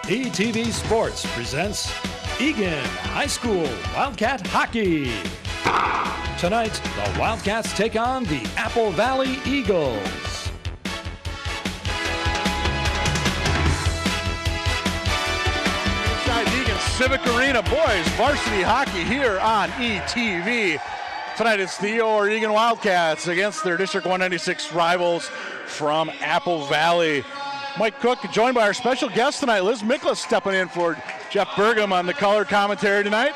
ETV Sports presents Eagan High School Wildcat Hockey. Tonight, the Wildcats take on the Apple Valley Eagles. Inside Eagan Civic Arena, boys varsity hockey here on ETV. Tonight it's the Eagan Wildcats against their District 196 rivals from Apple Valley. Mike Cook, joined by our special guest tonight, Liz Miklas, stepping in for Jeff Burgum on the color commentary tonight.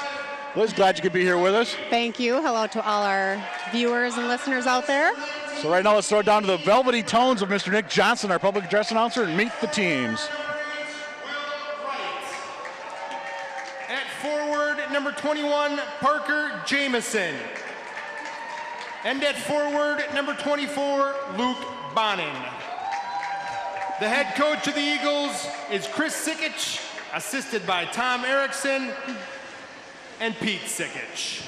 Liz, glad you could be here with us. Thank you. Hello to all our viewers and listeners out there. So right now let's throw it down to the velvety tones of Mr. Nick Johnson, our public address announcer, and meet the teams. At forward, number 21, Parker Jameson. And at forward, number 24, Luke Bonin. The head coach of the Eagles is Chris Sikic, assisted by Tom Erickson and Pete Sikic.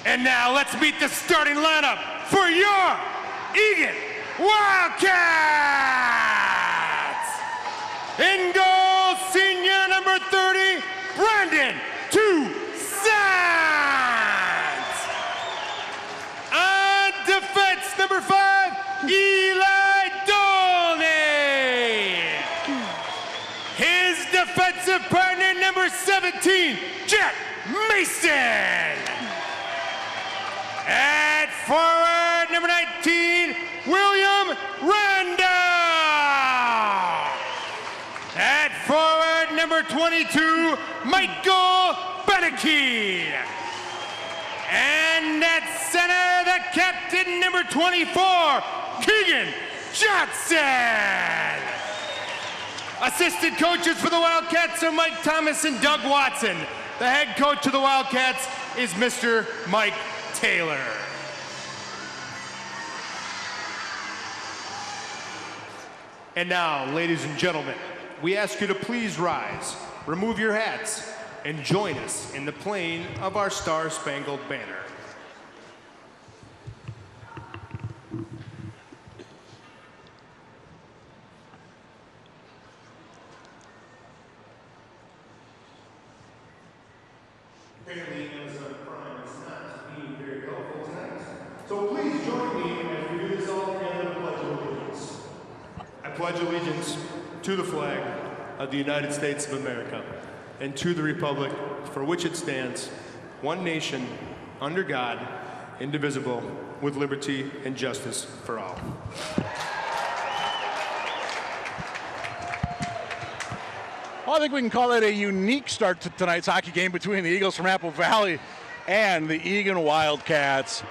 And now let's meet the starting lineup for your Eagan Wildcats! In goal, senior number 30, Brandon Toussaint. On defense, number 5, Eli Dolney. His defensive partner, number 17, Jet Mason. At forward, number 19, William Randall. At forward, number 22, Michael Beneke. And at center, the captain, number 24, Keegan Johnson. Assistant coaches for the Wildcats are Mike Thomas and Doug Watson. The head coach of the Wildcats is Mr. Mike Taylor. And now, ladies and gentlemen, we ask you to please rise, remove your hats, and join us in the playing of our Star-Spangled Banner. Apparently, Amazon Prime is not being very helpful tonight. So please join me as we do this all together and pledge allegiance. I pledge allegiance to the flag of the United States of America and to the republic for which it stands, one nation, under God, indivisible, with liberty and justice for all. Well, I think we can call that a unique start to tonight's hockey game between the Eagles from Apple Valley and the Eagan Wildcats.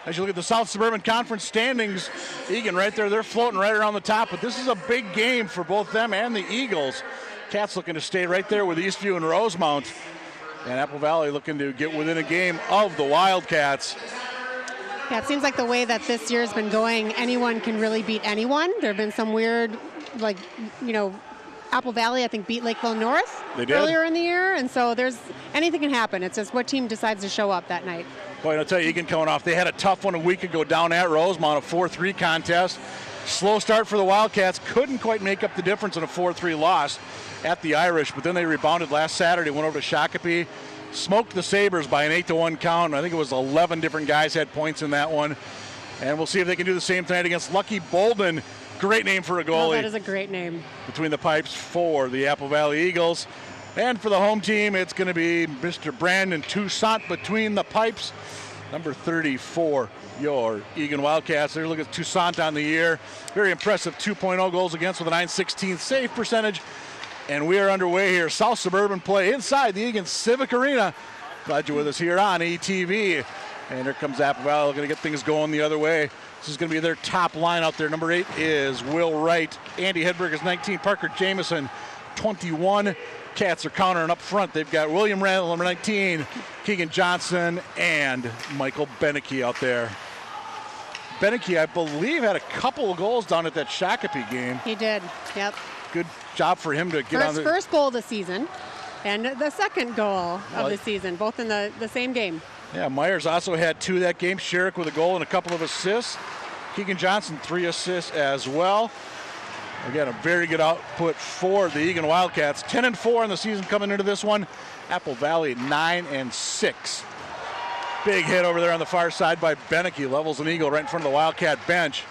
As you look at the South Suburban Conference standings, Eagan right there, they're floating right around the top, but this is a big game for both them and the Eagles. Cats looking to stay right there with Eastview and Rosemount, and Apple Valley looking to get within a game of the Wildcats. Yeah, it seems like the way that this year's been going, anyone can really beat anyone. There have been some weird, Apple Valley, I think, beat Lakeville North earlier in the year, and so anything can happen. It's just what team decides to show up that night. Boy, I'll tell you, Eagan coming off. They had a tough one a week ago down at Rosemount, a 4-3 contest. Slow start for the Wildcats. Couldn't quite make up the difference in a 4-3 loss at the Irish, but then they rebounded last Saturday, went over to Shakopee, smoked the Sabres by an 8-1 count. I think it was 11 different guys had points in that one. And we'll see if they can do the same tonight against Lucky Bolden. Great name for a goalie. Oh, that is a great name. Between the pipes for the Apple Valley Eagles. And for the home team, it's going to be Mr. Brandon Toussaint between the pipes. Number 34, your Eagan Wildcats. There, look at Toussaint on the year. Very impressive 2.0 goals against with a .916 save percentage. And we are underway here. South Suburban play inside the Eagan Civic Arena. Glad you're with us here on ETV. And here comes Apple Valley looking to get things going the other way. This is going to be their top line out there. Number 8 is Will Wright. Andy Hedberg is 19. Parker Jameson, 21. Cats are countering up front. They've got William Randall, number 19, Keegan Johnson, and Michael Beneke out there. Beneke, I believe, had a couple of goals down at that Shakopee game. He did, yep. Good job for him to get on the first goal of the season. And the second goal of the season, both in the same game. Yeah, Myers also had 2 that game. Sherrick with a goal and a couple of assists. Keegan Johnson 3 assists as well. Again, a very good output for the Eagan Wildcats. 10-4 in the season coming into this one. Apple Valley 9-6. Big hit over there on the far side by Beneke. Levels an eagle right in front of the Wildcat bench.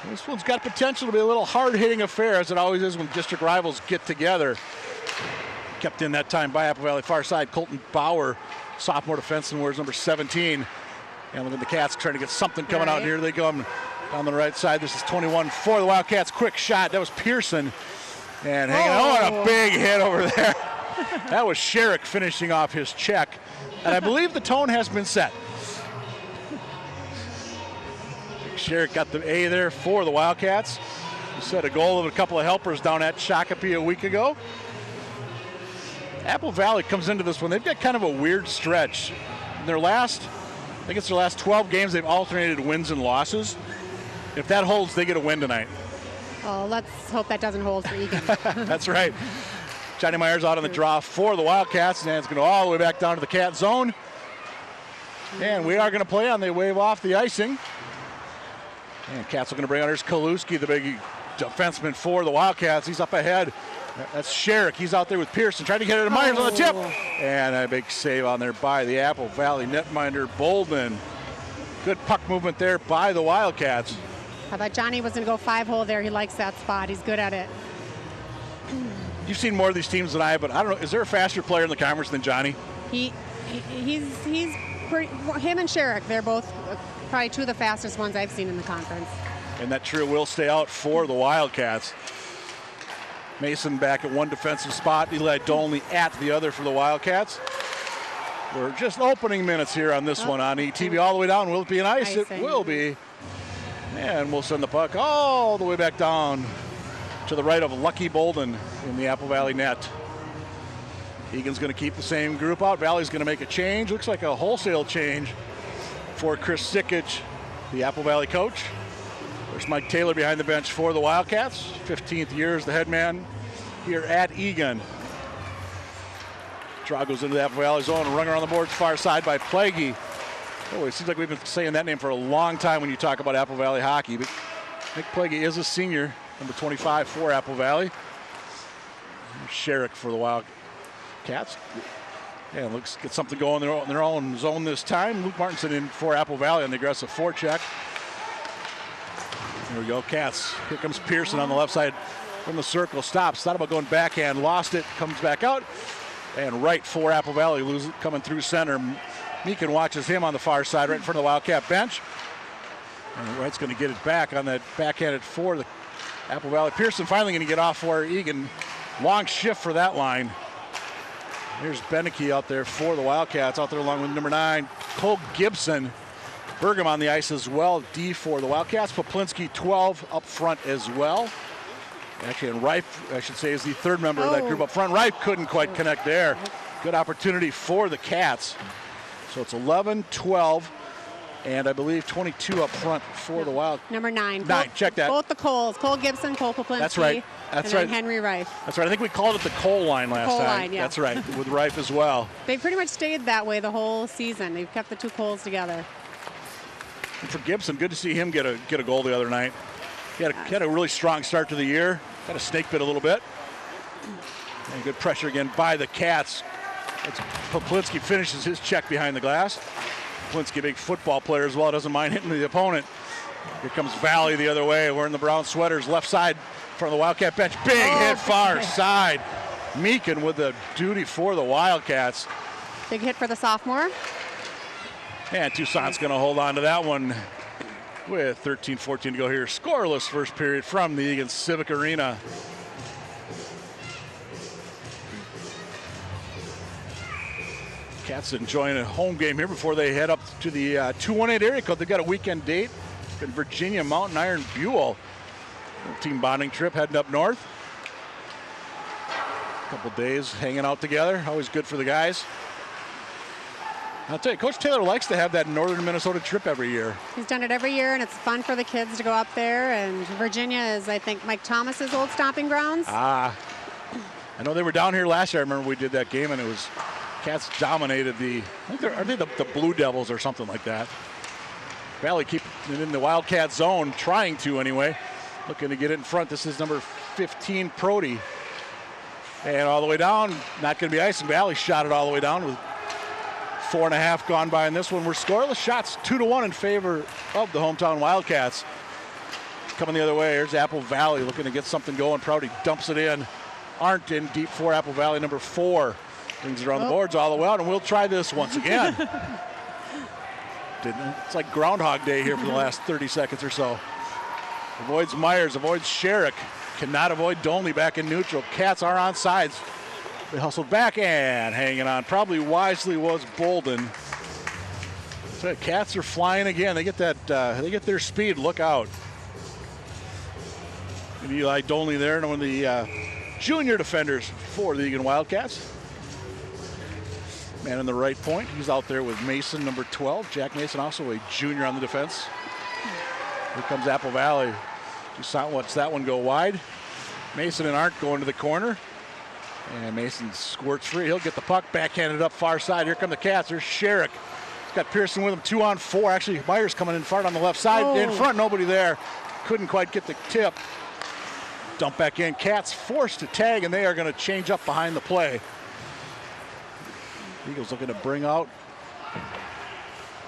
This one's got potential to be a little hard-hitting affair, as it always is when district rivals get together. Kept in that time by Apple Valley far side. Colton Bauer, sophomore defenseman, wears number 17. And look at the Cats trying to get something coming out. Here they go down the right side. This is 21 for the Wildcats. Quick shot. That was Pearson. And hanging on, a big hit over there. That was Sherrick finishing off his check. And I believe the tone has been set. Sherrick got the A there for the Wildcats. He set a goal of a couple of helpers down at Shakopee a week ago. Apple Valley comes into this one. They've got kind of a weird stretch. In their last, I think it's their last 12 games, they've alternated wins and losses. If that holds, they get a win tonight. Oh, let's hope that doesn't hold for Eagan. That's right. Johnny Myers out on the draw for the Wildcats, and it's going to go all the way back down to the Cat zone. And we are going to play on. They wave off the icing. And Cats are going to bring out, here's Kaluski, the big defenseman for the Wildcats. He's up ahead. That's Sherrick. He's out there with Pearson, trying to get it to Myers on the tip. And a big save on there by the Apple Valley netminder, Bolden. Good puck movement there by the Wildcats. How about Johnny was going to go 5-hole there. He likes that spot. He's good at it. You've seen more of these teams than I have, but I don't know, is there a faster player in the conference than Johnny? He's pretty, him and Sherrick, they're both probably 2 of the fastest ones I've seen in the conference. And that trio will stay out for the Wildcats. Mason back at one defensive spot. Eli Dolney at the other for the Wildcats. We're just opening minutes here on this one on ETV. All the way down. Will it be an ice? It will be. And we'll send the puck all the way back down to the right of Lucky Bolden in the Apple Valley net. Egan's going to keep the same group out. Valley's going to make a change. Looks like a wholesale change for Chris Sikic, the Apple Valley coach. There's Mike Taylor behind the bench for the Wildcats. 15th year as the head man here at Eagan. Draw goes into the Apple Valley zone. Run around the boards far side by Plaguey. Oh, it seems like we've been saying that name for a long time when you talk about Apple Valley hockey. But Nick Plaguey is a senior, number 25 for Apple Valley. Sherrick for the Wildcats. Yeah, looks get something going in their own zone this time. Luke Martinson in for Apple Valley on the aggressive forecheck. Here we go, Cats. Here comes Pearson on the left side from the circle. Stops, thought about going backhand, lost it, comes back out. And right for Apple Valley, loses it, coming through center. Meekin watches him on the far side, right in front of the Wildcat bench. And Wright's going to get it back on that backhanded for the Apple Valley. Pearson finally going to get off for Eagan. Long shift for that line. Here's Beneke out there for the Wildcats, out there along with number 9, Cole Gibson. Bergam on the ice as well, D for the Wildcats. Poplinski 12 up front as well. Actually, and Rife, I should say, is the third member of that group up front. Rife couldn't quite connect there. Good opportunity for the Cats. So it's 11, 12, and I believe 22 up front for the Wild. Number 9. Check that. Both the Coles, Cole Gibson, Cole Poplinski. That's right. That's right. And Henry Rife. That's right. I think we called it the Cole line last time. Cole line, yeah. That's right, with Rife as well. They've pretty much stayed that way the whole season. They've kept the 2 Coles together. And for Gibson, good to see him get a goal the other night. He had a really strong start to the year. Got a snake bit a little bit. And good pressure again by the Cats. Poplinski finishes his check behind the glass. Poplinski, a big football player as well, doesn't mind hitting the opponent. Here comes Valley the other way, wearing the brown sweaters, left side from the Wildcat bench. Big hit far side. Meekin with the duty for the Wildcats. Big hit for the sophomore. And Toussaint's going to hold on to that one with 13-14 to go here. Scoreless first period from the Eagan Civic Arena. Cats enjoying a home game here before they head up to the 218 area code. They've got a weekend date in Virginia, Mountain Iron, Buell. Team bonding trip heading up north. A couple days hanging out together. Always good for the guys. I'll tell you, Coach Taylor likes to have that northern Minnesota trip every year. He's done it every year, and it's fun for the kids to go up there. And Virginia is, I think, Mike Thomas's old stomping grounds. I know they were down here last year. I remember we did that game, and it was Cats dominated the, I think are they the Blue Devils or something like that. Valley keep it in the Wildcat zone, trying to anyway. Looking to get it in front. This is number 15, Prody. And all the way down, not going to be icing. Valley shot it all the way down with 4.5 gone by in this one. We're scoreless. Shots 2-1 in favor of the hometown Wildcats. Coming the other way, here's Apple Valley looking to get something going. Prody dumps it in. Arndt in deep for Apple Valley, number 4. Brings it around the boards all the way out, and we'll try this once again. It's like Groundhog Day here for the last 30 seconds or so. Avoids Myers, avoids Sherrick. Cannot avoid Dolney back in neutral. Cats are on sides. They hustled back and hanging on. Probably wisely was Bolden. So the Cats are flying again. They get that. They get their speed. Look out. And Eli Dolney there, one of the junior defenders for the Eagan Wildcats. Man in the right point. He's out there with Mason, number 12. Jack Mason, also a junior on the defense. Here comes Apple Valley. Toussaint lets that one go wide. Mason and Arndt going to the corner. And Mason squirts free. He'll get the puck backhanded up far side. Here come the Cats. There's Sherrick. He's got Pearson with him, 2-on-4. Actually, Myers coming in front on the left side. In front, nobody there. Couldn't quite get the tip. Dump back in. Cats forced to tag, and they are going to change up behind the play. Eagles looking to bring out.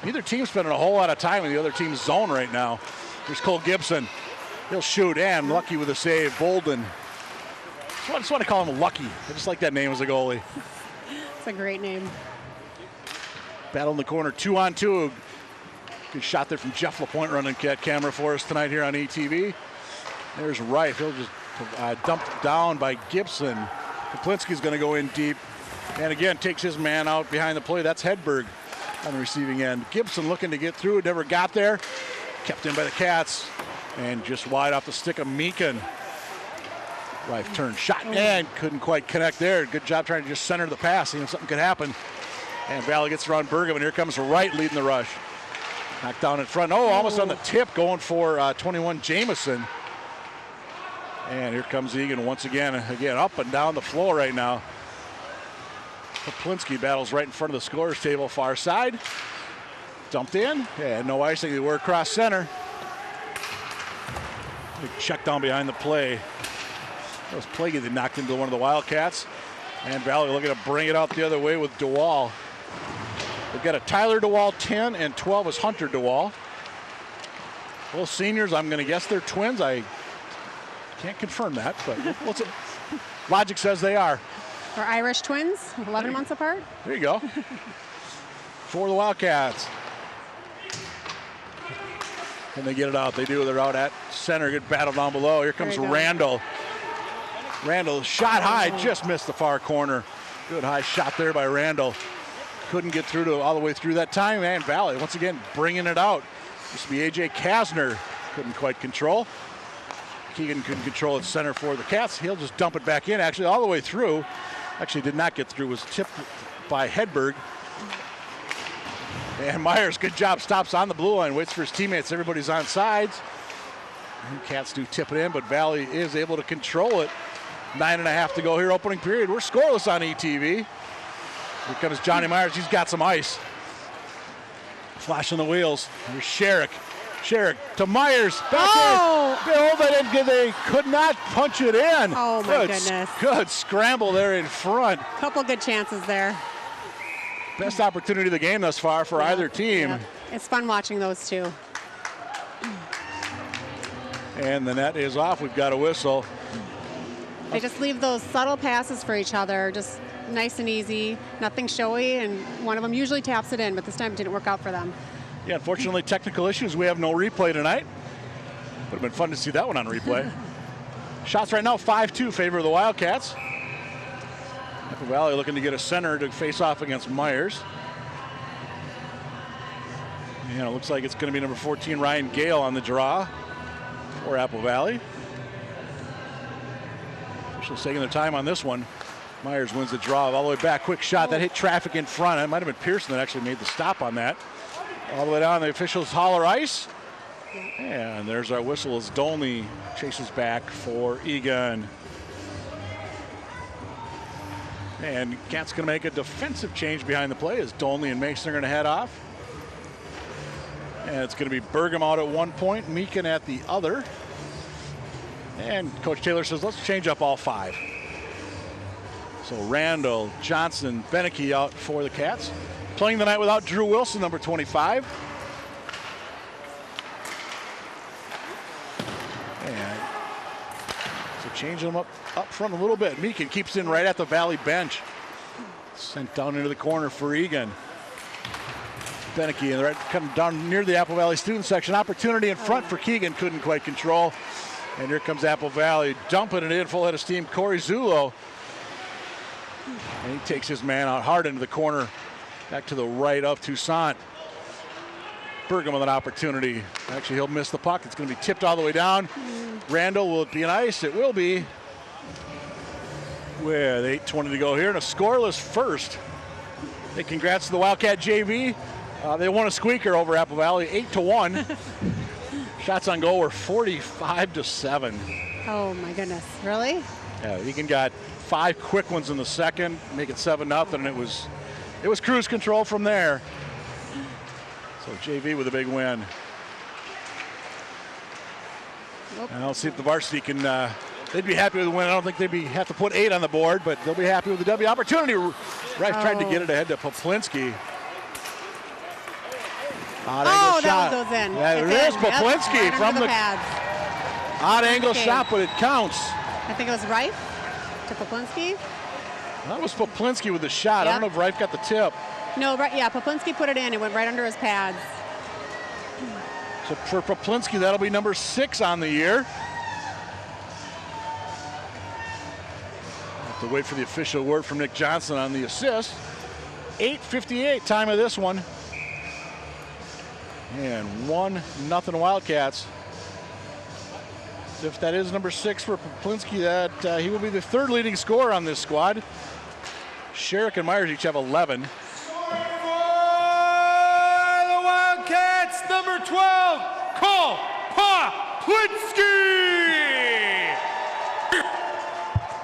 Neither team's spending a whole lot of time in the other team's zone right now. Here's Cole Gibson. He'll shoot, and Lucky with a save. Bolden. I just want to call him Lucky. I just like that name as a goalie. It's a great name. Battle in the corner, 2-on-2. Good shot there from Jeff LaPointe running cat camera for us tonight here on ETV. There's Reif. He'll just dumped down by Gibson. Kaplinski's going to go in deep. And again, takes his man out behind the play. That's Hedberg on the receiving end. Gibson looking to get through, never got there. Kept in by the Cats. And just wide off the stick of Meekin. Reif turned, shot, and couldn't quite connect there. Good job trying to just center the pass, seeing if something could happen. And Valley gets around Burgum, and here comes Wright leading the rush. Knocked down in front. Oh, almost on the tip, going for 21 Jamison. And here comes Eagan once again. Again, up and down the floor right now. Kaplinski battles right in front of the scorer's table, far side. Dumped in, and no icing. They were across center. Big check down behind the play. That was Plaguey that knocked into one of the Wildcats. And Valley looking to bring it out the other way with DeWall. We've got a Tyler DeWall 10 and 12 is Hunter DeWall. Both seniors, I'm going to guess they're twins. I can't confirm that, but logic says they are. We're Irish twins, 11 months apart. There you go. For the Wildcats. And they get it out. They do. They're out at center. Good battle down below. Here comes Randall. Randall shot high, just missed the far corner. Good high shot there by Randall. Couldn't get through to all the way through that time. And Valley, once again, bringing it out. Used to be A.J. Kasner. Couldn't quite control. Keegan couldn't control at center for the Cats. He'll just dump it back in, actually, all the way through. Actually did not get through. Was tipped by Hedberg. And Myers, good job, stops on the blue line, waits for his teammates. Everybody's on sides. And Cats do tip it in, but Valley is able to control it. 9.5 to go here, opening period. We're scoreless on ETV. Here comes Johnny Myers. He's got some ice. Flashing the wheels. Here's Sherrick. Sherrick to Myers. Back in. They could not punch it in. Oh, my goodness. Good scramble there in front. Couple good chances there. Best opportunity of the game thus far for either team. Yeah. It's fun watching those two. And the net is off. We've got a whistle. They just leave those subtle passes for each other, just nice and easy, nothing showy, and one of them usually taps it in, but this time it didn't work out for them. Yeah, unfortunately, technical issues. We have no replay tonight. Would have been fun to see that one on replay. Shots right now, 5-2, favor of the Wildcats. Apple Valley looking to get a center to face off against Myers. And it looks like it's going to be number 14, Ryan Gale, on the draw for Apple Valley. Officials taking their time on this one. Myers wins the draw all the way back. Quick shot that hit traffic in front. It might have been Pearson that actually made the stop on that. All the way down, the officials holler ice. And there's our whistle as Dolney chases back for Eagan. And Cats going to make a defensive change behind the play as Dolney and Mason are going to head off. And it's going to be Burgum out at one point, Meakin at the other. And Coach Taylor says, let's change up all 5. So Randall, Johnson, Beneke out for the Cats. Playing the night without Drew Wilson, number 25. And so changing them up front a little bit. Meakin keeps in right at the Valley bench. Sent down into the corner for Eagan. Beneke and right coming down near the Apple Valley student section. Opportunity in front for Keegan, couldn't quite control. And here comes Apple Valley dumping it in full head of steam. Corey Zulo. And he takes his man out hard into the corner. Back to the right of Toussaint. Burgum with an opportunity. Actually, he'll miss the puck. It's going to be tipped all the way down. Randall, will it be an ice? It will be. With 8:20 to go here and a scoreless first. Hey, congrats to the Wildcat JV. They won a squeaker over Apple Valley, 8-1. Shots on goal were 45-7. Oh my goodness, really? Yeah, Eagan got 5 quick ones in the second, make it 7-0, and it was cruise control from there. So JV with a big win. Nope. And I'll see if the Varsity can. They'd be happy with the win. I don't think they'd have to put 8 on the board, but they'll be happy with the W. Opportunity. Right, tried to get it ahead to Poplinski. That goes in. Yeah, it is Poplinski from the pads. Odd angle shot, but it counts. I think it was Reif to Poplinski. That was Poplinski with the shot. Yep. I don't know if Reif got the tip. No, right, yeah, Poplinski put it in. It went right under his pads. So for Poplinski, that'll be number 6 on the year. Have to wait for the official word from Nick Johnson on the assist. 8:58 time of this one. And 1-0 Wildcats. If that is number 6 for Poplinski, that he will be the 3rd leading scorer on this squad. Sherrick and Myers each have 11. For the Wildcats, number 12, Cole Poplinski.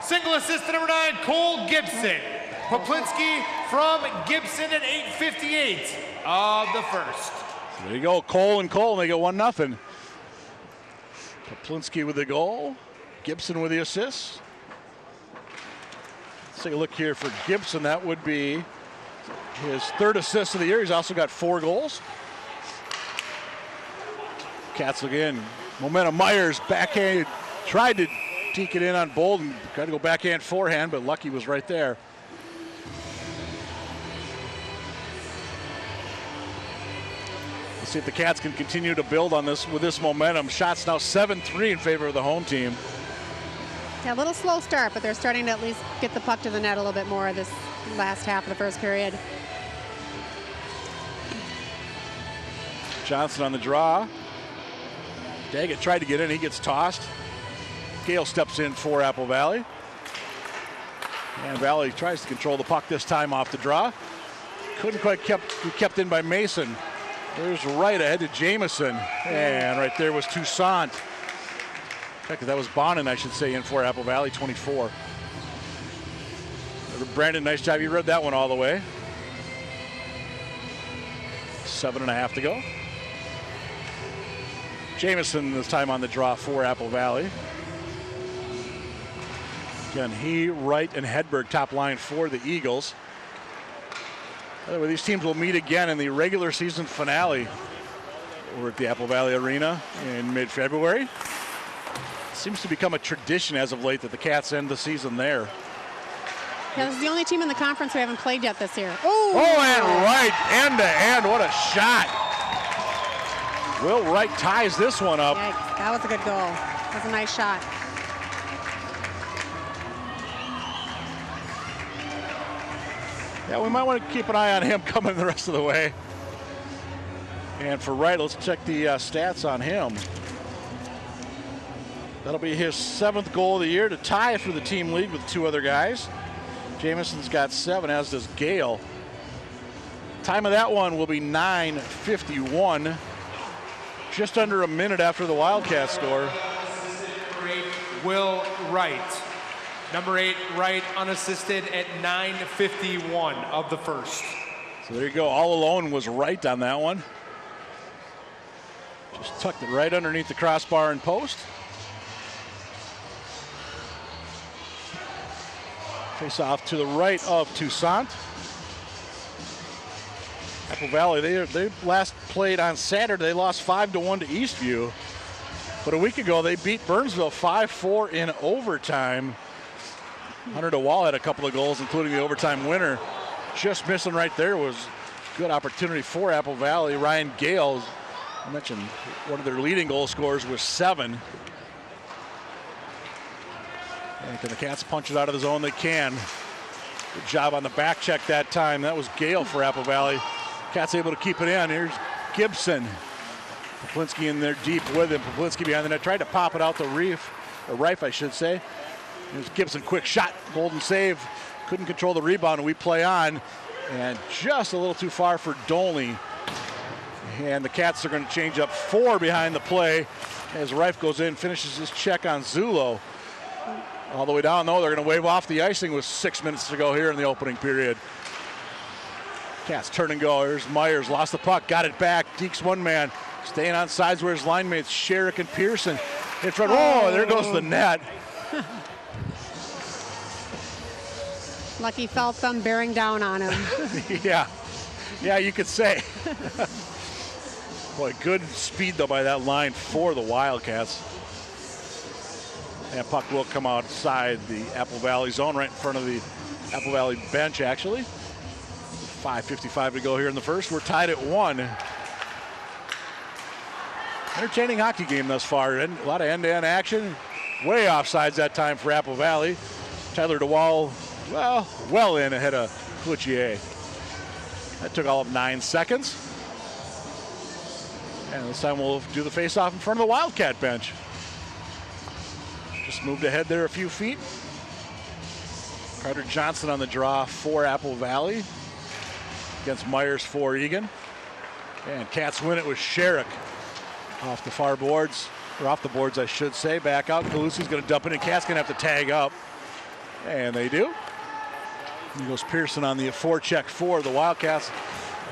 Single assist to number 9, Cole Gibson. Poplinski from Gibson at 8:58 of the first. So there you go, Cole and Cole, and they go 1-0. Poplinski with the goal, Gibson with the assist. Let's take a look here for Gibson. That would be his 3rd assist of the year. He's also got 4 goals. Cats again. Momentum. Myers backhand tried to deke it in on Bolden. Tried to go backhand forehand, but Lucky was right there. Let's see if the Cats can continue to build on this with this momentum. Shots now 7-3 in favor of the home team. Yeah, a little slow start, but they're starting to at least get the puck to the net a little bit more this last half of the first period. Johnson on the draw. Daggett tried to get in, he gets tossed. Gale steps in for Apple Valley. And Valley tries to control the puck this time off the draw. Couldn't quite be kept in by Mason. There's right ahead to Jamison. And right there was Toussaint. In fact, that was Bonin, I should say, in for Apple Valley, 24. Brandon, nice job. You read that one all the way. 7.5 to go. Jamison this time on the draw for Apple Valley. Again, he, Wright, and Hedberg top line for the Eagles. By the way, these teams will meet again in the regular season finale over at the Apple Valley Arena in mid-February. Seems to become a tradition as of late that the Cats end the season there. Yeah, this is the only team in the conference we haven't played yet this year. Oh, and Wright, end to end, what a shot. Will Wright ties this one up. Yikes, that was a good goal. That was a nice shot. Yeah, we might want to keep an eye on him coming the rest of the way. And for Wright, let's check the stats on him. That'll be his 7th goal of the year to tie for the team lead with 2 other guys. Jamison's got 7, as does Gale. Time of that one will be 9:51. Just under a minute after the Wildcats score. Will Wright. Number 8, right, unassisted at 9:51 of the first. So there you go. All alone was right on that one. Just tucked it right underneath the crossbar and post. Face off to the right of Toussaint. Apple Valley, they last played on Saturday. They lost 5-1 to Eastview. But a week ago, they beat Burnsville 5-4 in overtime. Hunter DeWall had a couple of goals, including the overtime winner. Just missing right there was a good opportunity for Apple Valley. Ryan Gale, I mentioned one of their leading goal scorers was 7. And can the Cats punch it out of the zone? They can. Good job on the back check that time. That was Gale for Apple Valley. Cats able to keep it in. Here's Gibson. Poplinski in there deep with him. Poplinski behind the net. Tried to pop it out the Rife, I should say. Here's Gibson, quick shot. Golden save. Couldn't control the rebound, and we play on. And just a little too far for Dolney. And the Cats are going to change up 4 behind the play as Rife goes in, finishes his check on Zulo. All the way down, though, they're going to wave off the icing with 6 minutes to go here in the opening period. Cats turn and go. Here's Myers, lost the puck, got it back. Deeks one man, staying on sides where his line mates, Sherrick and Pearson. In front, oh, there goes the net. Lucky felt them bearing down on him. Yeah, you could say. Boy, good speed, though, by that line for the Wildcats. And puck will come outside the Apple Valley zone, right in front of the Apple Valley bench, actually. 5:55 to go here in the first. We're tied at 1. Entertaining hockey game thus far. A lot of end-to-end action. Way offsides that time for Apple Valley. Tyler DeWall, well in ahead of Cloutier. That took all of 9 seconds. And this time we'll do the face-off in front of the Wildcat bench. Just moved ahead there a few feet. Carter Johnson on the draw for Apple Valley against Myers for Eagan. And Cats win it with Sherrick off the far boards, or off the boards, I should say. Back out. Calusi's going to dump it, and Cats going to have to tag up. And they do. Here goes Pearson on the forecheck for the Wildcats.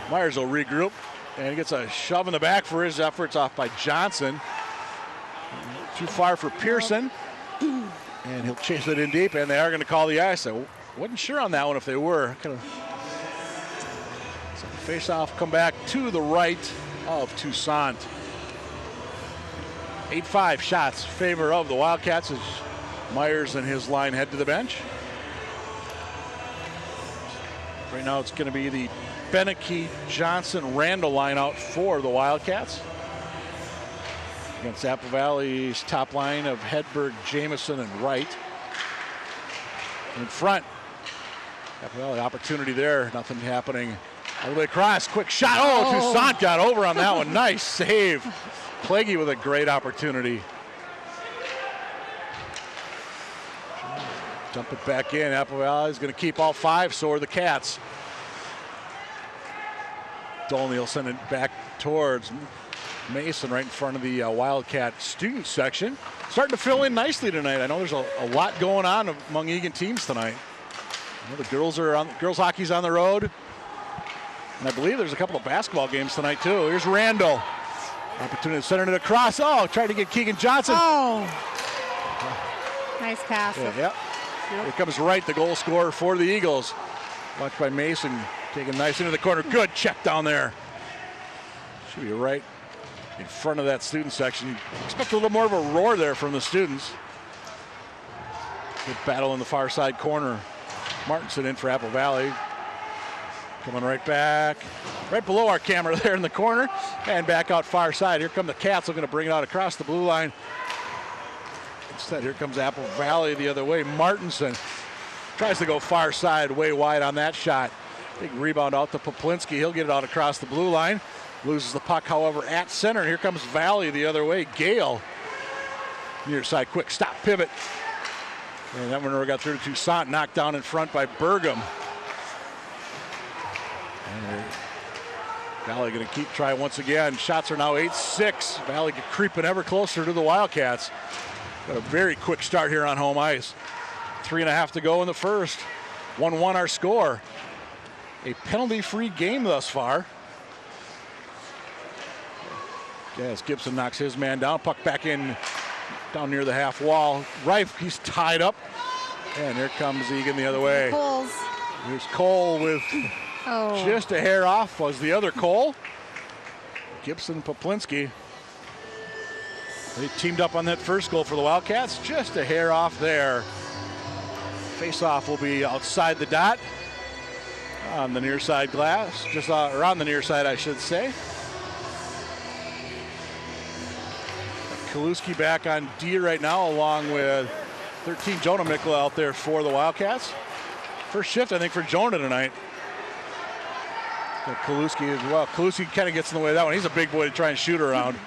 Myers will regroup, and he gets a shove in the back for his efforts off by Johnson. Too far for Pearson. And he'll chase it in deep, and they are going to call the ice. I wasn't sure on that one if they were. So face-off come back to the right of Toussaint. 8-5 shots in favor of the Wildcats as Myers and his line head to the bench. Right now it's going to be the Beneke, Johnson, Randall line out for the Wildcats. Against Apple Valley's top line of Hedberg, Jamison, and Wright. In front, Apple Valley opportunity there. Nothing happening. All the way across, quick shot. Oh, Toussaint got over on that one. Nice save. Plaguey with a great opportunity. Dump it back in. Apple Valley is going to keep all 5, so are the Cats. Dolney will send it back towards Mason right in front of the Wildcat student section. Starting to fill in nicely tonight. I know there's a lot going on among Eagan teams tonight. The girls hockey's on the road. And I believe there's a couple of basketball games tonight too. Here's Randall. Opportunity to center it across. Oh, tried to get Keegan Johnson. Oh. Nice pass. Yeah. Yep. Here comes Wright, the goal scorer for the Eagles. Watched by Mason, taking nice into the corner. Good check down there. Should be right in front of that student section. Expect a little more of a roar there from the students. Good battle in the far side corner. Martinson in for Apple Valley. Coming right back. Right below our camera there in the corner. And back out far side. Here come the Cats looking to bring it out across the blue line. Instead, here comes Apple Valley the other way. Martinson tries to go far side, way wide on that shot. Big rebound out to Poplinski. He'll get it out across the blue line. Loses the puck, however, at center. Here comes Valley the other way. Gale. Near side, quick stop, pivot. And that one got through to Toussaint, knocked down in front by Burgum. And Valley going to keep trying once again. Shots are now 8-6. Valley creeping ever closer to the Wildcats. Got a very quick start here on home ice. 3.5 to go in the first. 1-1 our score. A penalty-free game thus far. As Gibson knocks his man down, puck back in down near the half wall. Reif, he's tied up. And here comes Eagan the other way. Coles. Here's Cole with just a hair off was the other Cole. Gibson, Poplinski. They teamed up on that first goal for the Wildcats. Just a hair off there. Face-off will be outside the dot. On the near side glass. Just around the near side, I should say. Kaluski back on D right now, along with 13 Jonah Mikla out there for the Wildcats. First shift, I think, for Jonah tonight. Kaluski as well. Kaluski kind of gets in the way of that one. He's a big boy to try and shoot around.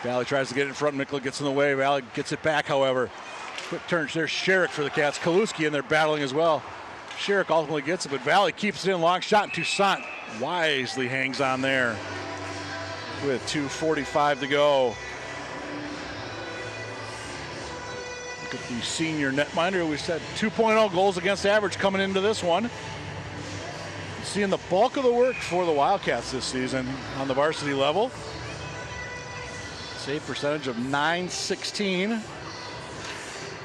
Valley tries to get it in front. Mikla gets in the way. Valley gets it back, however. Quick turns. There's Sherrick for the Cats. Kaluski in there battling as well. Sherrick ultimately gets it, but Valley keeps it in. Long shot, and Toussaint wisely hangs on there with 2:45 to go. Look at the senior netminder. We said 2.0 goals against average coming into this one. Seeing the bulk of the work for the Wildcats this season on the varsity level. Save percentage of .916.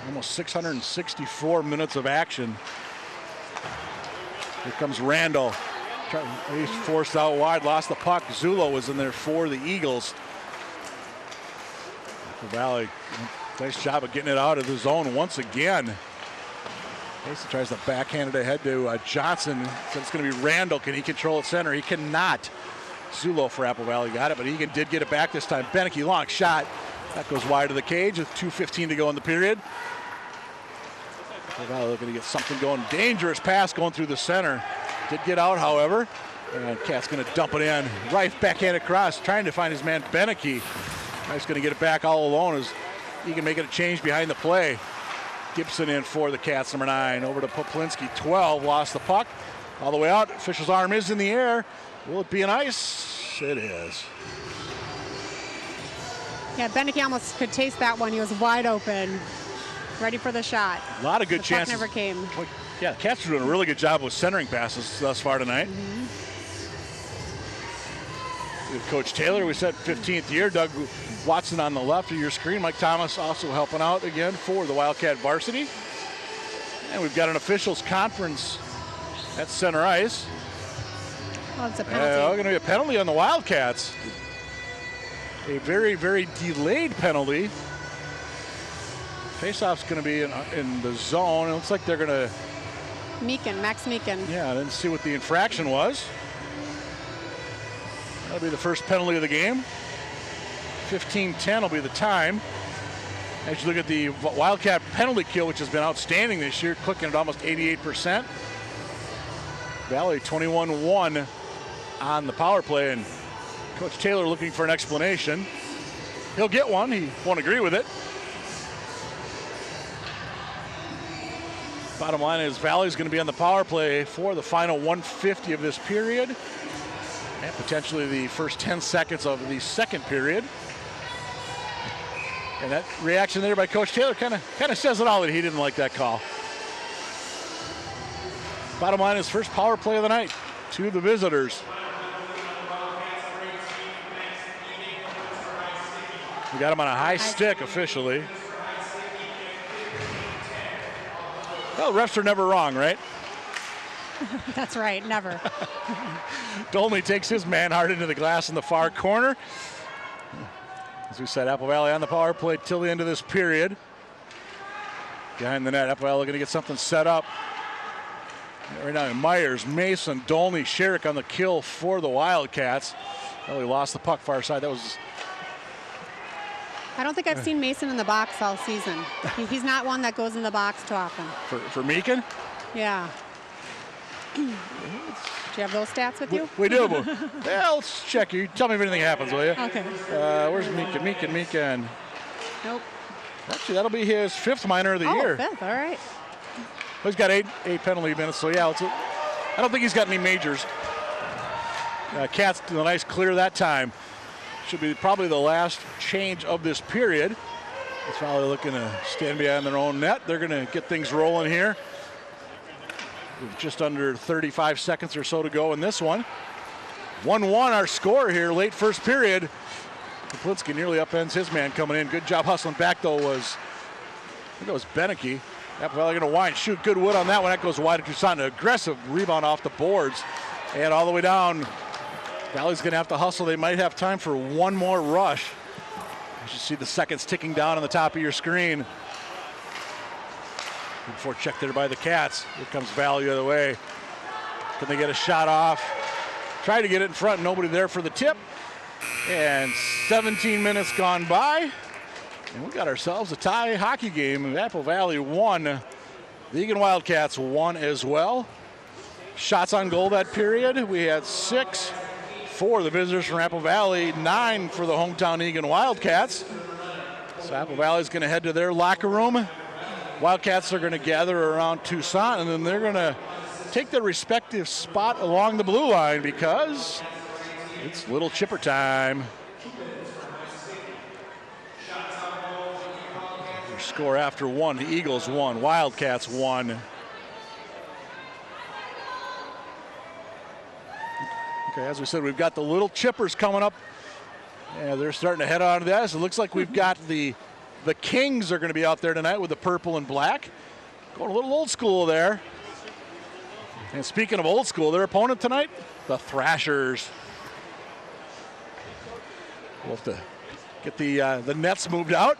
Almost 664 minutes of action. Here comes Randall. He's forced out wide, lost the puck. Zulo was in there for the Eagles. The Valley, nice job of getting it out of the zone once again. Mason tries to backhand it ahead to Johnson. So it's going to be Randall. Can he control it center? He cannot. Zulo for Apple Valley got it, but Eagan did get it back this time. Beneke, long shot. That goes wide of the cage with 2:15 to go in the period. Apple Valley looking to get something going. Dangerous pass going through the center. Did get out, however. And Cat's going to dump it in. Reif backhand across, trying to find his man Beneke. He's going to get it back all alone as Eagan making a change behind the play. Gibson in for the Cats, number 9. Over to Poplinski, 12. Lost the puck. All the way out. Official's arm is in the air. Will it be an ice? It is. Yeah, Beneke almost could taste that one. He was wide open, ready for the shot. A lot of good chances. The puck never came. Yeah, Cats are doing a really good job with centering passes thus far tonight. With Coach Taylor, we said 15th year. Doug Watson on the left of your screen. Mike Thomas also helping out again for the Wildcat Varsity. And we've got an officials conference at center ice. Oh, it's a penalty. Going to be a penalty on the Wildcats. A very, very delayed penalty. Faceoff's going to be in the zone. It looks like they're going to... Max Meekin. Yeah, I didn't see what the infraction was. That'll be the first penalty of the game. 15-10 will be the time. As you look at the Wildcat penalty kill, which has been outstanding this year, clicking at almost 88%. Valley 21-1 on the power play, and Coach Taylor looking for an explanation. He'll get one. He won't agree with it. Bottom line is Valley's going to be on the power play for the final 150 of this period, and potentially the first 10 seconds of the second period. And that reaction there by Coach Taylor kind of says it all, that he didn't like that call. Bottom line is first power play of the night to the visitors. We got him on a high stick officially. Well, refs are never wrong, right? That's right, never. Dolney takes his man hard into the glass in the far corner. As we said, Apple Valley on the power play till the end of this period. Behind the net, Apple Valley going to get something set up. Right now, Myers, Mason, Dolney, Sherrick on the kill for the Wildcats. Well, he lost the puck far side. That was... I don't think I've seen Mason in the box all season. He's not one that goes in the box too often. For Meekin? Yeah. Do you have those stats with you? We do. Yeah, let's check. You tell me if anything happens, will you? Okay. Where's Meekin? Meekin. Nope. Actually, that'll be his 5th minor of the year. 5th, all right. Well, he's got eight penalty minutes, so yeah, I don't think he's got any majors. Cats did a nice clear that time. Should be probably the last change of this period. It's probably looking to stand behind their own net. They're going to get things rolling here. With just under 35 seconds or so to go in this one. 1-1 our score here, late first period. Kaplinski nearly upends his man coming in. Good job hustling back though was, I think it was Beneke. Apple Valley going to wind, shoot good wood on that one. That goes wide to Toussaint. An aggressive rebound off the boards. And all the way down. Valley's going to have to hustle. They might have time for one more rush. You should see the seconds ticking down on the top of your screen. Before check there by the Cats. Here comes Valley the other way. Can they get a shot off? Tried to get it in front, nobody there for the tip. And 17 minutes gone by. And we got ourselves a tie hockey game. Apple Valley won. The Eagan Wildcats won as well. Shots on goal that period. We had 6 for the visitors from Apple Valley, 9 for the hometown Eagan Wildcats. So Apple Valley's going to head to their locker room. Wildcats are going to gather around Toussaint, and then they're going to take their respective spot along the blue line because it's little chipper time. Their score after 1, the Eagles 1, Wildcats 1. Okay, as we said, we've got the little chippers coming up. Yeah, they're starting to head on to this. It looks like we've got the Kings are going to be out there tonight with the purple and black. Going a little old school there. And speaking of old school, their opponent tonight, the Thrashers. We'll have to get the nets moved out.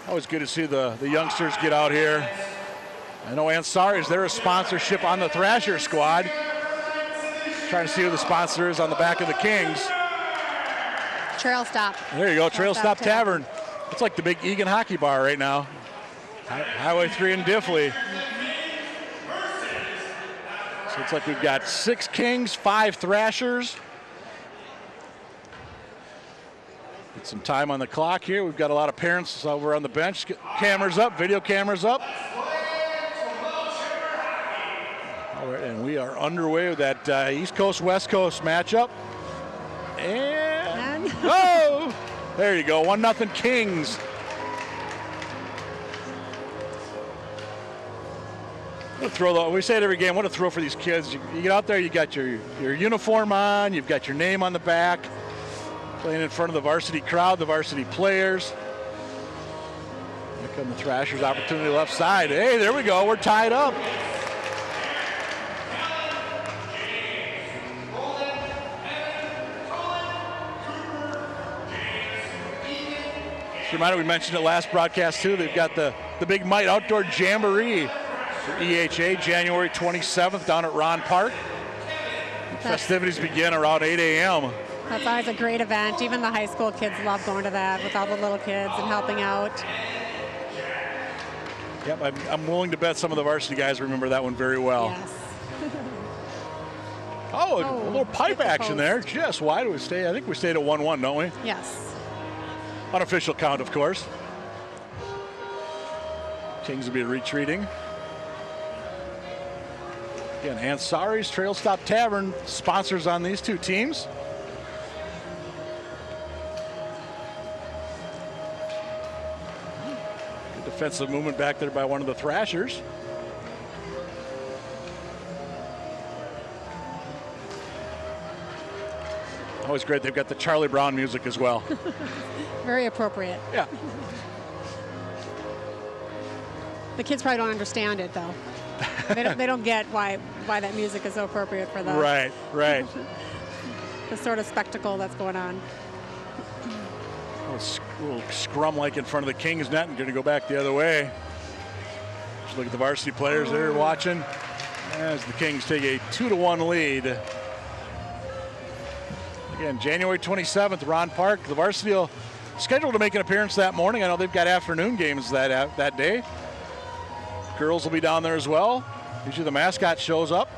Always good to see the youngsters get out here. I know Ansari's there, a sponsorship on the Thrasher squad. Trying to see who the sponsor is on the back of the Kings. Trail Stop. There you go, Trail Stop Tavern. It's like the big Eagan hockey bar right now. Highway 3 in Diffley. So it's like we've got 6 Kings, 5 Thrashers. Get some time on the clock here. We've got a lot of parents over on the bench. Get cameras up, video cameras up. All right, and we are underway with that East Coast, West Coast matchup. And oh, there you go, 1-0 Kings. What a throw, we say it every game, what a throw for these kids. You get out there, you got your uniform on, you've got your name on the back, playing in front of the varsity crowd, the varsity players. Here come the Thrashers, opportunity left side. Hey, there we go, we're tied up. Reminder, we mentioned it last broadcast too. They've got the Big Might Outdoor Jamboree for EHA, January 27th down at Ron Park. Festivities begin around 8 a.m. That's always a great event. Even the high school kids love going to that with all the little kids and helping out. Yep, I'm willing to bet some of the varsity guys remember that one very well. Yes. Oh, a little pipe action there. Just why do we stay? I think we stayed at 1-1, don't we? Yes. Unofficial count, of course. Kings will be retreating. Again, Ansari's Trail Stop Tavern, sponsors on these two teams. Good defensive movement back there by one of the Thrashers. Always great. They've got the Charlie Brown music as well. Very appropriate. Yeah. The kids probably don't understand it though. They don't get why that music is so appropriate for them. Right. The sort of spectacle that's going on. A little scrum like in front of the Kings net and going to go back the other way. Just look at the varsity players there watching as the Kings take a 2-1 lead. Again, January 27th, Ron Park. The varsity will scheduled to make an appearance that morning. I know they've got afternoon games that day. Girls will be down there as well. Usually the mascot shows up.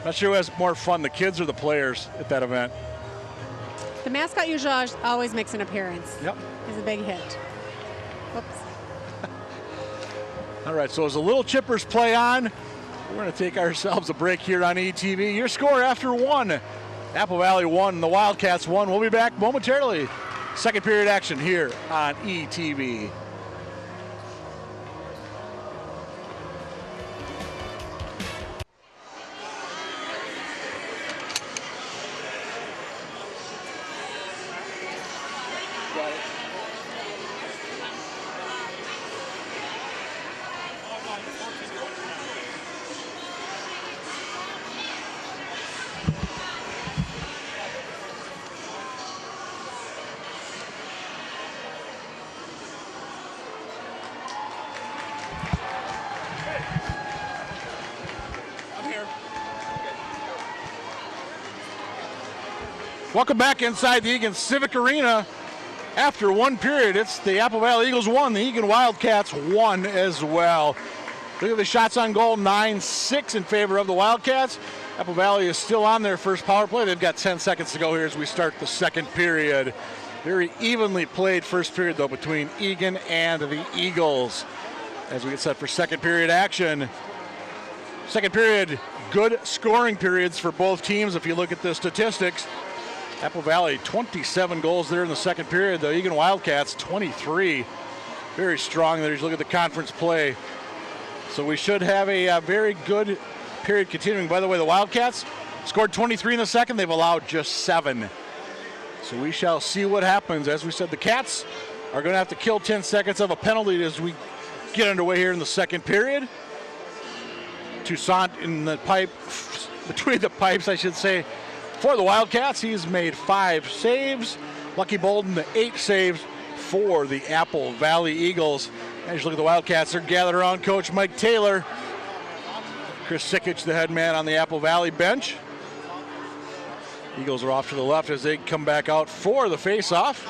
Not sure who has more fun, the kids or the players at that event. The mascot usually always makes an appearance. Yep. He's a big hit. Whoops. All right, so as the little chippers play on, we're going to take ourselves a break here on ETV. Your score after 1. Apple Valley 1, the Wildcats 1. We'll be back momentarily. Second period action here on ETV. Welcome back inside the Eagan Civic Arena. After one period, it's the Apple Valley Eagles 1, the Eagan Wildcats 1 as well. Look at the shots on goal, 9-6 in favor of the Wildcats. Apple Valley is still on their first power play. They've got 10 seconds to go here as we start the second period. Very evenly played first period, though, between Eagan and the Eagles. As we get set for second period action. Second period, good scoring periods for both teams if you look at the statistics. Apple Valley, 27 goals there in the second period. The Eagan Wildcats, 23. Very strong there as you look at the conference play. So we should have a very good period continuing. By the way, the Wildcats scored 23 in the second. They've allowed just 7. So we shall see what happens. As we said, the Cats are going to have to kill 10 seconds of a penalty as we get underway here in the second period. Toussaint in the pipe, between the pipes, I should say. For the Wildcats, he's made 5 saves. Lucky Bolden, 8 saves for the Apple Valley Eagles. As you look at the Wildcats, they're gathered around Coach Mike Taylor. Chris Sikich, the head man on the Apple Valley bench. Eagles are off to the left as they come back out for the face-off.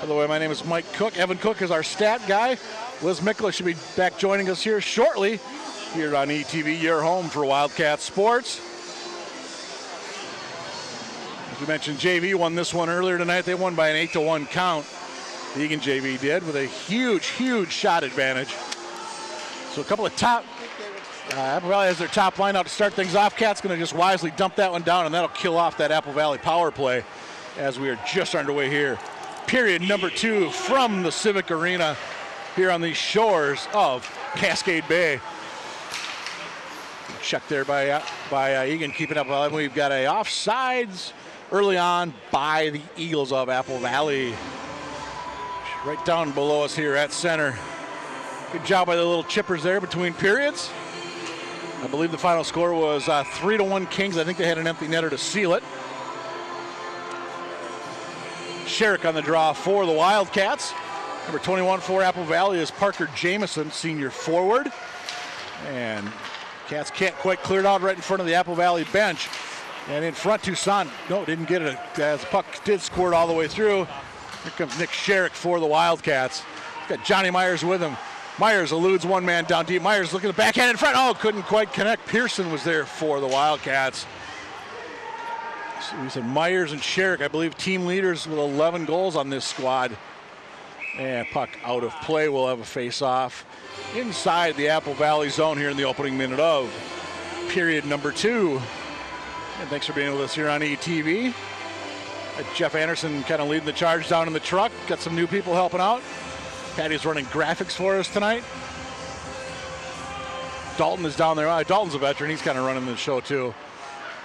By the way, my name is Mike Cook. Evan Cook is our stat guy. Liz Mikla should be back joining us here shortly. Here on ETV, your home for Wildcat sports. As we mentioned, JV won this one earlier tonight. They won by an 8-1 count. The Eagan JV did with a huge, huge shot advantage. So a couple of top, Apple Valley has their top line out to start things off. Cat's going to just wisely dump that one down, and that'll kill off that Apple Valley power play as we are just underway here. Period number 2 from the Civic Arena here on the shores of Cascade Bay. Check there by Eagan, keeping up. We've got a offsides early on by the Eagles of Apple Valley. Right down below us here at center. Good job by the little chippers there between periods. I believe the final score was 3-1 Kings. I think they had an empty netter to seal it. Sherrick on the draw for the Wildcats. Number 21 for Apple Valley is Parker Jamison, senior forward. And Cats can't quite clear it out right in front of the Apple Valley bench. And in front, Toussaint, no, didn't get it as the puck did squirt all the way through. Here comes Nick Sherrick for the Wildcats. Got Johnny Myers with him. Myers eludes one man down deep. Myers looking at the backhand in front. Oh, couldn't quite connect. Pearson was there for the Wildcats. So we said Myers and Sherrick, I believe, team leaders with 11 goals on this squad. And puck out of play. We'll have a face-off inside the Apple Valley zone here in the opening minute of period number 2. And thanks for being with us here on ETV. Jeff Anderson kind of leading the charge down in the truck. Got some new people helping out. Patty's running graphics for us tonight. Dalton is down there. Dalton's a veteran. He's kind of running the show too.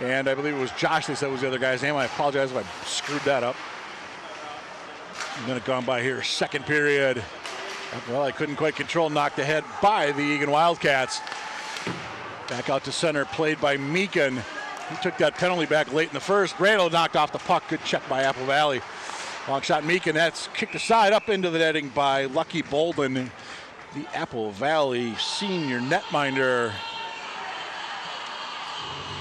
And I believe it was Josh they said was the other guy's name. I apologize if I screwed that up. A minute gone by here. Second period. Well, I couldn't quite control. Knocked ahead by the Eagan Wildcats. Back out to center. Played by Meakin. He took that penalty back late in the first. Randall knocked off the puck. Good check by Apple Valley. Long shot Meakin. That's kicked aside up into the netting by Lucky Bolden, the Apple Valley senior netminder.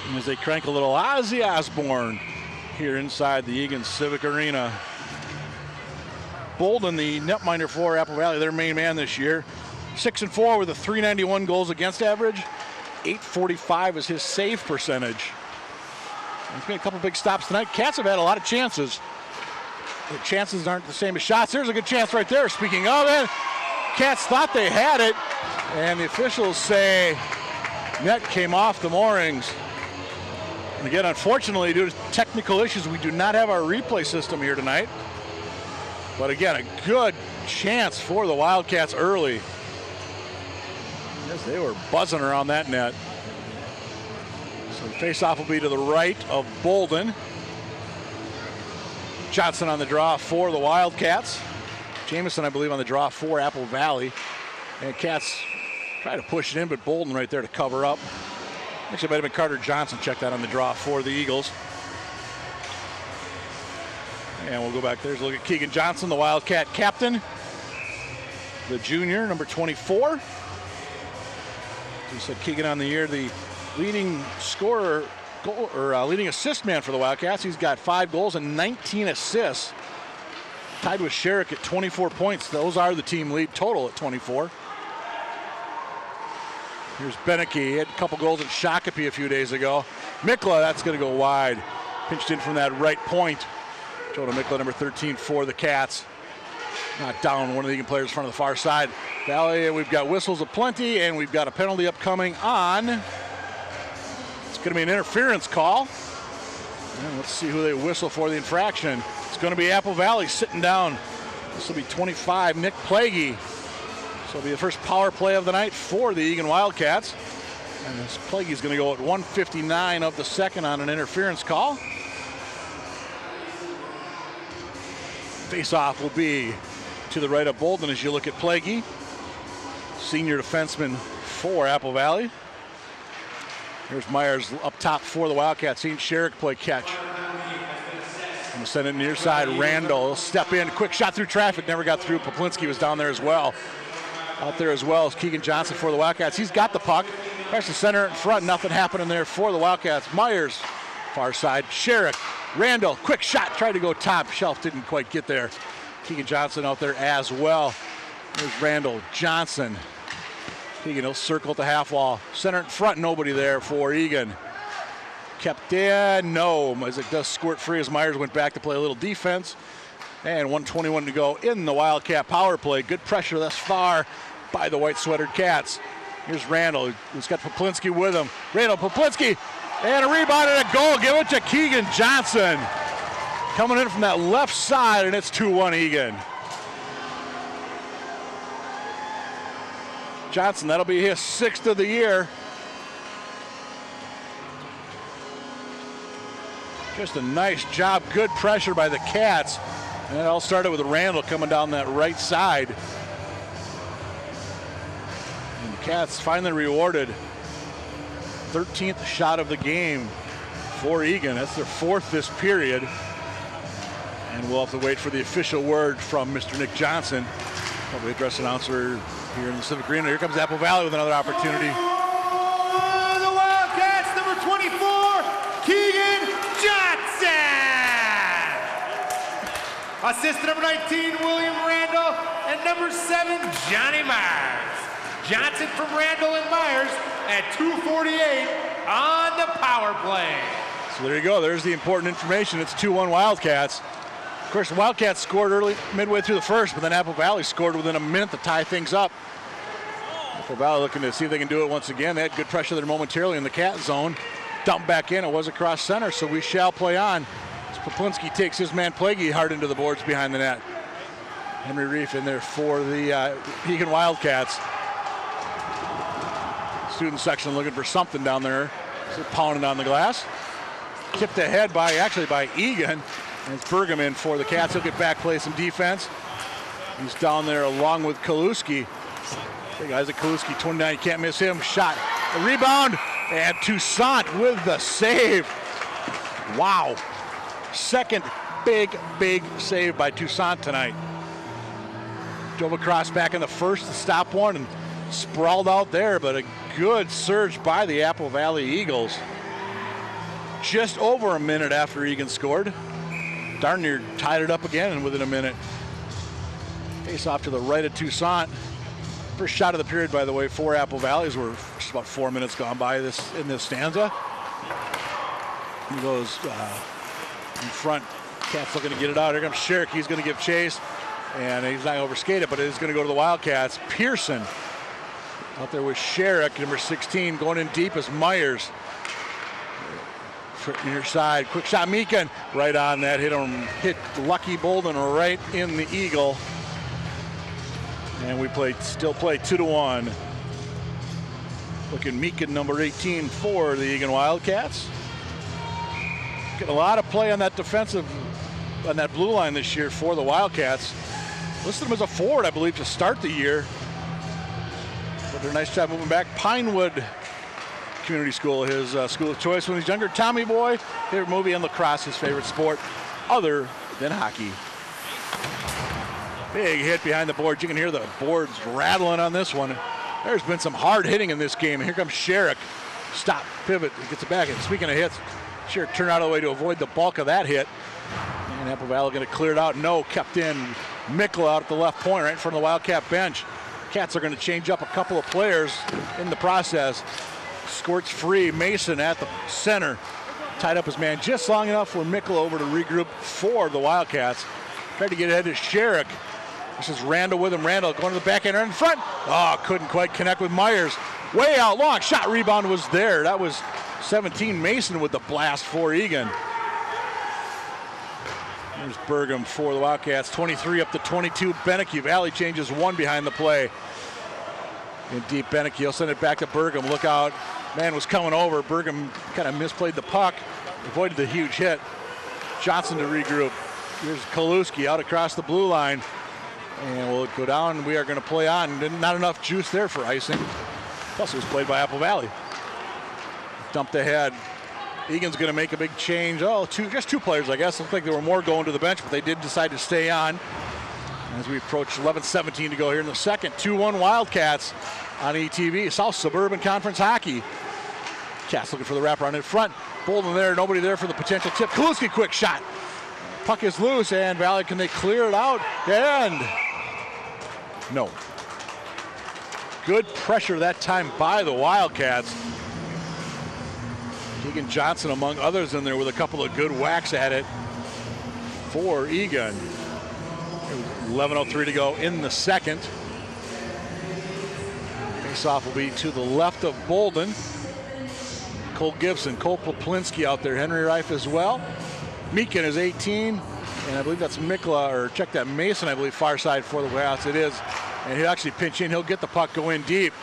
And as they crank a little Ozzy Osbourne here inside the Eagan Civic Arena. Bolden, the netminder for Apple Valley, their main man this year. 6-4 with a .391 goals against average. .845 is his save percentage. He's made a couple big stops tonight. Cats have had a lot of chances. The chances aren't the same as shots. There's a good chance right there. Speaking of it, Cats thought they had it, and the officials say net came off the moorings. And again, unfortunately, due to technical issues, we do not have our replay system here tonight. But again, a good chance for the Wildcats early. Yes, they were buzzing around that net. So the faceoff will be to the right of Bolden. Johnson on the draw for the Wildcats. Jamison, I believe, on the draw for Apple Valley. And Cats try to push it in, but Bolden right there to cover up. Actually, it might have been Carter Johnson checked out on the draw for the Eagles. And we'll go back there. Look at Keegan Johnson, the Wildcat captain. The junior, number 24. We said Keegan on the year, the leading scorer, leading assist man for the Wildcats. He's got 5 goals and 19 assists. Tied with Sherrick at 24 points. Those are the team lead total at 24. Here's Beneke. He had a couple goals at Shakopee a few days ago. Mikla, that's going to go wide. Pinched in from that right point. Jonah Mikla, number 13 for the Cats. Not down one of the Eagan players in front of the far side. Valley, we've got whistles aplenty, and we've got a penalty upcoming on. It's going to be an interference call. And let's see who they whistle for the infraction. It's going to be Apple Valley sitting down. This will be 25, Nick Plaguey. So it'll be the first power play of the night for the Eagan Wildcats. And this Plaguey's going to go at 1:59 of the second on an interference call. Face-off will be to the right of Bolden as you look at Plaguey, senior defenseman for Apple Valley. Here's Myers up top for the Wildcats. Seen Sherrick play catch. I'm going to send it near side. Randall will step in. Quick shot through traffic. Never got through. Poplinski was down there as well. Out there as well as Keegan Johnson for the Wildcats. He's got the puck. Press the center in front. Nothing happening there for the Wildcats. Myers, far side. Sherrick. Randall, quick shot. Tried to go top shelf. Didn't quite get there. Keegan Johnson out there as well. There's Randall. Johnson. Eagan will circle at the half wall. Center in front, nobody there for Eagan. Kept in, no, as it does squirt free as Myers went back to play a little defense. And 1:21 to go in the Wildcat power play. Good pressure thus far by the white sweatered Cats. Here's Randall, who's got Poplinski with him. Randall, Poplinski, and a rebound and a goal. Give it to Keegan Johnson. Coming in from that left side, and it's 2-1 Eagan. Johnson, that'll be his 6th of the year. Just a nice job, good pressure by the Cats. And it all started with Randall coming down that right side. And the Cats finally rewarded 13th shot of the game for Eagan. That's their 4th this period. And we'll have to wait for the official word from Mr. Nick Johnson, probably address announcer here in the Civic Arena. Here comes Apple Valley with another opportunity. The Wildcats, number 24, Keegan Johnson. Assist number 19, William Randall, and number 7, Johnny Myers. Johnson from Randall and Myers at 2:48 on the power play. So there you go. There's the important information. It's 2-1 Wildcats. Of course, the Wildcats scored early, midway through the first, but then Apple Valley scored within a minute to tie things up. Apple Valley looking to see if they can do it once again. They had good pressure there momentarily in the Cat zone. Dumped back in. It was across center, so we shall play on. As Poplinski takes his man Plaguey hard into the boards behind the net. Henry Reef in there for the Eagan Wildcats. Student section looking for something down there. So pounding on the glass. Tipped ahead by Eagan. And it's Bergam in for the Cats. He'll get back, play some defense. He's down there along with Kaluski. Big Isaac Kaluski, 29, you can't miss him. Shot, a rebound, and Toussaint with the save. Wow. Second big save by Toussaint tonight. Drove across back in the first to stop one and sprawled out there, but a good surge by the Apple Valley Eagles. Just over a minute after Eagan scored. Darn near tied it up again within a minute. Face off to the right of Toussaint. First shot of the period, by the way, for Apple Valley. We're just about 4 minutes gone by in this stanza. He goes in front. Cats looking to get it out. Here comes Sherrick. He's going to give chase. And he's not going to overskate it, but it is going to go to the Wildcats. Pearson out there with Sherrick, number 16, going in deep as Myers. Near side, quick shot, Meakin, right on that, hit Lucky Bolden right in the eagle. And we still play 2-1. Looking Meakin, number 18 for the Eagan Wildcats. Getting a lot of play on that blue line this year for the Wildcats. Listed him as a forward, I believe, to start the year. But they're a nice job moving back. Pinewood Community School, his school of choice when he's younger. Tommy Boy, favorite movie, and lacrosse, his favorite sport, other than hockey. Big hit behind the boards. You can hear the boards rattling on this one. There's been some hard hitting in this game. Here comes Sherrick. Stop, pivot, gets it back. And speaking of hits, Sherrick turned out of the way to avoid the bulk of that hit. And Apple Valley going to clear it out. No, kept in. Mickle out at the left point, right in front of the Wildcat bench. Cats are going to change up a couple of players in the process. Squirts free. Mason at the center. Tied up his man just long enough for Mickle over to regroup for the Wildcats. Tried to get ahead to Sherrick. This is Randall with him. Randall going to the backhand in front. Oh, couldn't quite connect with Myers. Way out long. Shot rebound was there. That was 17 Mason with the blast for Eagan. There's Burgum for the Wildcats. 23 up to 22. Beneke. Valley changes one behind the play. In deep, Beneke. He'll send it back to Burgum. Look out. Man was coming over. Burgum kind of misplayed the puck. Avoided the huge hit. Johnson to regroup. Here's Kaluski out across the blue line. And we'll go down. We are going to play on. Not enough juice there for icing. Plus it was played by Apple Valley. Dumped ahead. Egan's going to make a big change. Just two players, I guess. Looked like there were more going to the bench, but they did decide to stay on. As we approach 11:17 to go here in the second. 2-1 Wildcats on ETV. South Suburban Conference Hockey. Cats looking for the wraparound in front. Bolden there, nobody there for the potential tip. Kaluski, quick shot. Puck is loose, and Valley, can they clear it out? And no. Good pressure that time by the Wildcats. Keegan Johnson among others in there with a couple of good whacks at it for Eagan. 11:03 to go in the second. Face-off will be to the left of Bolden. Cole Gibson, Cole Poplinski out there. Henry Reif as well. Meakin is 18, and I believe that's Mikla, or check that, Mason, I believe, far side for the Wildcats. It is, and he'll actually pinch in. He'll get the puck, go in deep.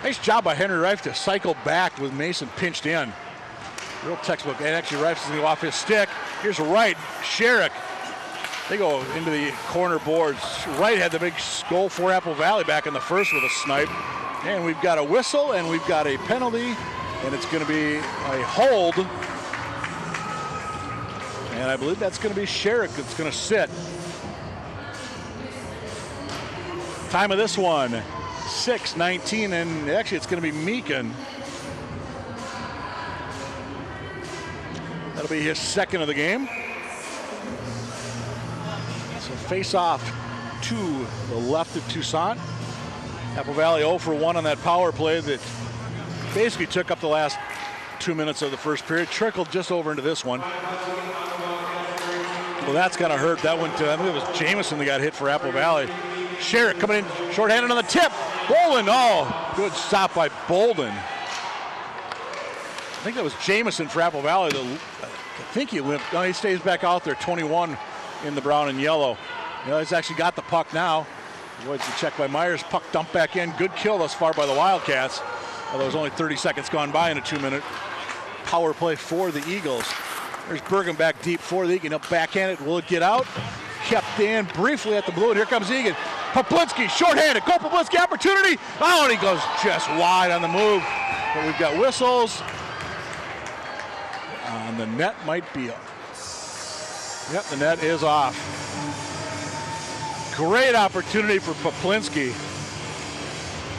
Nice job by Henry Reif to cycle back with Mason pinched in. Real textbook, and actually Reif is going to go off his stick. Here's Wright, Sherrick. They go into the corner boards. Wright had the big goal for Apple Valley back in the first with a snipe. And we've got a whistle, and we've got a penalty, and it's going to be a hold. And I believe that's going to be Sherrick that's going to sit. Time of this one, 6:19, and actually it's going to be Meakin. That'll be his second of the game. So face off to the left of Toussaint. Apple Valley 0 for 1 on that power play that basically took up the last 2 minutes of the first period. Trickled just over into this one. Well, that's going to hurt. That went to, I think it was Jamison that got hit for Apple Valley. Sherrick coming in shorthanded on the tip. Bolden, oh, good stop by Bolden. I think that was Jamison for Apple Valley. I think he limped. No, he stays back out there, 21 in the brown and yellow. You know, he's actually got the puck now. Avoids the check by Myers. Puck dumped back in. Good kill thus far by the Wildcats. Although there's only 30 seconds gone by in a 2-minute power play for the Eagles. There's Burgum back deep for the Eagan. He'll backhand it. Will it get out? Kept in briefly at the blue. And here comes Eagan. Poplinski, shorthanded. Go Poplinski, opportunity. Oh, and he goes just wide on the move. But we've got whistles. And the net might be up. Yep, the net is off. Great opportunity for Poplinski.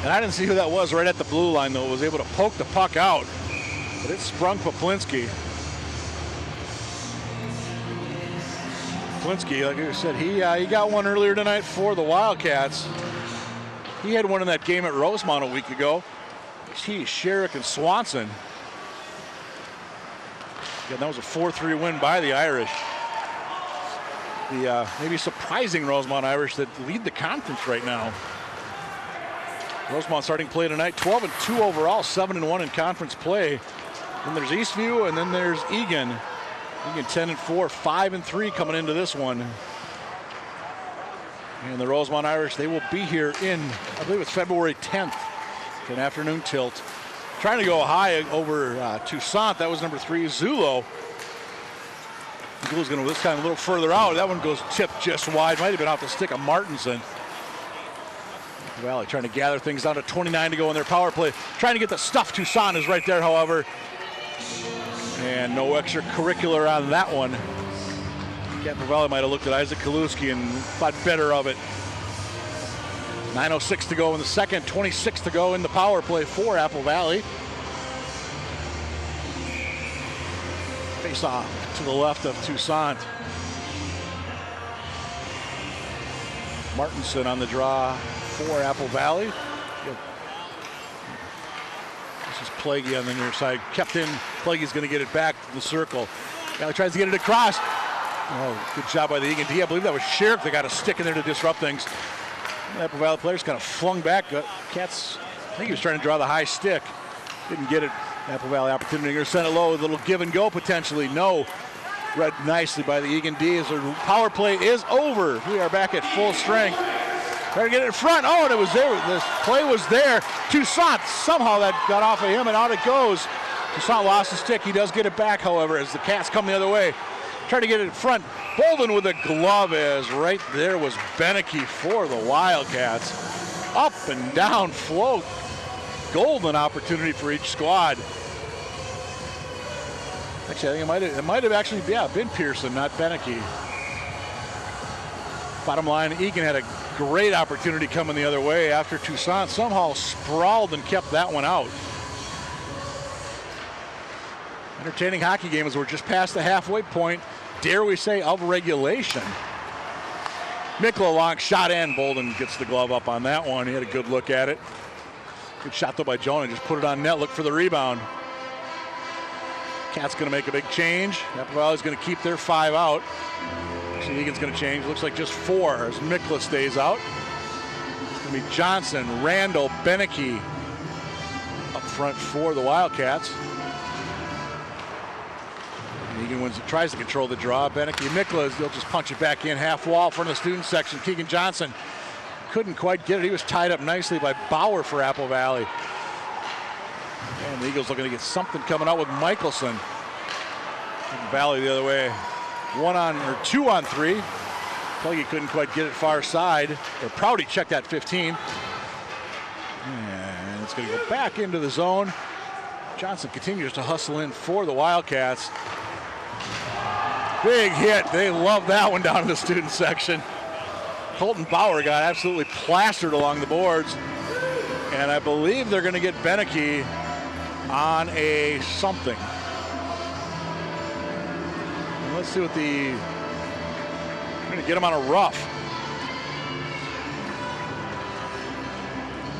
And I didn't see who that was right at the blue line, though. Was able to poke the puck out. But it sprung Poplinski. Poplinski, like I said, he got one earlier tonight for the Wildcats. He had one in that game at Rosemont a week ago. He, Sherrick, and Swanson. Again, that was a 4-3 win by the Irish. The maybe surprising Rosemont Irish that lead the conference right now. Rosemont starting play tonight, 12-2 overall, 7-1 in conference play. Then there's Eastview, and then there's Eagan. Eagan 10-4, 5-3 coming into this one. And the Rosemont Irish, they will be here in, I believe it's February 10th, for an afternoon tilt. Trying to go high over Toussaint. That was number 3, Zulo. Zulo's going to this time a little further out. That one goes tipped just wide. Might have been off the stick of Martinson. Valley trying to gather things down to 29 to go in their power play. Trying to get the stuff. Toussaint is right there, however. And no extracurricular on that one. Apple Valley might have looked at Isaac Kaluski and thought better of it. 9:06 to go in the second, 26 to go in the power play for Apple Valley. Face off to the left of Toussaint. Martinson on the draw for Apple Valley. This is Plaguey on the near side. Kept in. Plaguey's going to get it back to the circle. Valley tries to get it across. Oh, good job by the Eagan D. I believe that was Sheriff that got a stick in there to disrupt things. The Apple Valley players kind of flung back. Cats, I think he was trying to draw the high stick. Didn't get it. Apple Valley opportunity to send it low. A little give and go potentially. No. Read nicely by the Eagan D as their power play is over. We are back at full strength. Trying to get it in front. Oh, and it was there. This play was there. Toussaint, somehow that got off of him and out it goes. Toussaint lost the stick. He does get it back, however, as the Cats come the other way. Trying to get it in front. Bolden with a glove, as right there was Beneke for the Wildcats. Up and down float. Golden opportunity for each squad. Actually, I think it might have actually been Pearson, not Beneke. Bottom line, Eagan had a great opportunity coming the other way after Toussaint somehow sprawled and kept that one out. Entertaining hockey game as we're just past the halfway point, dare we say, of regulation. Mikla long shot in. Bolden gets the glove up on that one. He had a good look at it. Good shot though by Jonah. Just put it on net. Look for the rebound. Cat's going to make a big change. Apple Valley's going to keep their 5 out. Actually, Eagan's going to change. Looks like just 4 as Mikla stays out. It's going to be Johnson, Randall, Beneke up front for the Wildcats. Eagan tries to control the draw. Beneke, Mikla, they'll just punch it back in half wall from the student section. Keegan Johnson couldn't quite get it. He was tied up nicely by Bauer for Apple Valley. And the Eagles looking to get something coming out with Michelson. Valley the other way. 2 on 3. Plaguey couldn't quite get it far side. Or Prouty checked that 15. And it's going to go back into the zone. Johnson continues to hustle in for the Wildcats. Big hit. They love that one down in the student section. Colton Bauer got absolutely plastered along the boards. And I believe they're going to get Beneke on a something. And let's see what we're going to get him on a rough.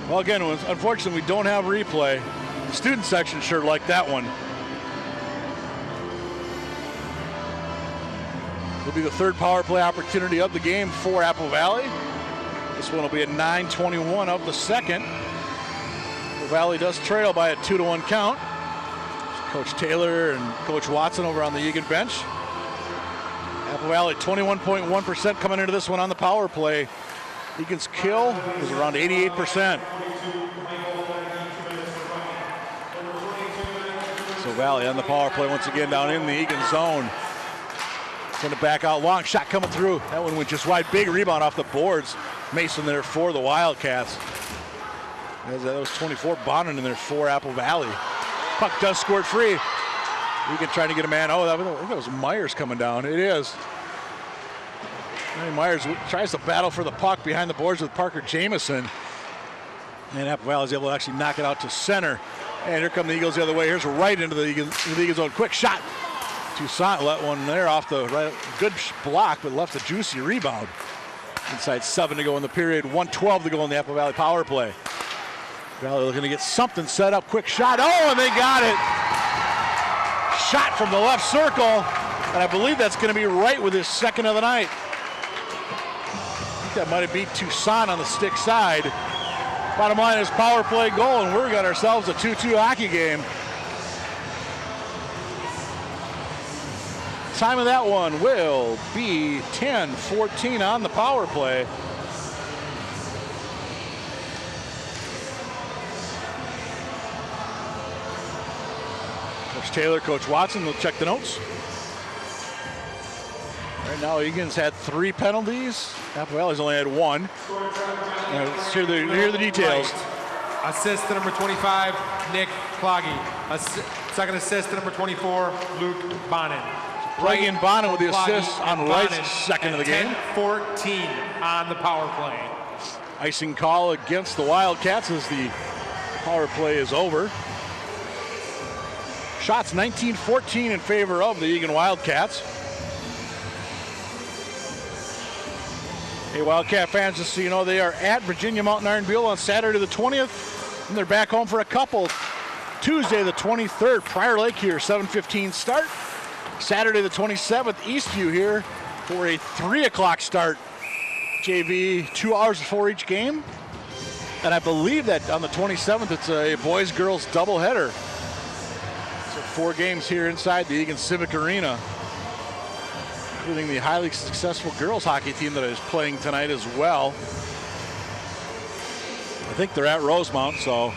Well, again, unfortunately, we don't have replay. The student section sure liked that one. It'll be the third power play opportunity of the game for Apple Valley. This one will be at 9:21 of the second. Apple Valley does trail by a 2-1 count. Coach Taylor and Coach Watson over on the Eagan bench. Apple Valley 21.1% coming into this one on the power play. Eagan's kill was around 88%. So Valley on the power play once again down in the Eagan zone. Send it back out long. Shot coming through. That one went just wide. Big rebound off the boards. Mason there for the Wildcats. That was 24 Bonnet in there for Apple Valley. Puck does score it free. Eagan trying to get a man. Oh, I think that was Myers coming down. It is. Myers tries to battle for the puck behind the boards with Parker Jamison. And Apple Valley is able to actually knock it out to center. And here come the Eagles the other way. Here's right into the Eagle zone. Quick shot. Toussaint let one there off the right. Good block, but left a juicy rebound. Inside 7 to go in the period. 1:12 to go in the Apple Valley power play. Valley looking to get something set up. Quick shot. Oh, and they got it. Shot from the left circle. And I believe that's going to be right with his second of the night. I think that might have beat Toussaint on the stick side. Bottom line is power play goal, and we've got ourselves a 2-2 hockey game. time of that one will be 10-14 on the power play. Coach Taylor, Coach Watson will check the notes. Right now, Eagan's had 3 penalties. Apple Valley's only had 1. Let's hear the details. Right. Assist to number 25, Nick Kloggy. Second assist to number 24, Luke Bonin. Reagan Bonin with the assist on Wright's second of the game. 10-14 on the power play. Icing call against the Wildcats as the power play is over. Shots 19-14 in favor of the Eagan Wildcats. Hey, Wildcat fans, just so you know, they are at Virginia Mountain Iron Buell on Saturday the 20th, and they're back home for a couple. Tuesday the 23rd, Prior Lake here, 7:15 start. Saturday the 27th, Eastview here for a 3 o'clock start. JV 2 hours before each game. And I believe that on the 27th, it's a boys-girls doubleheader. So 4 games here inside the Eagan Civic Arena, including the highly successful girls hockey team that is playing tonight as well. I think they're at Rosemount, so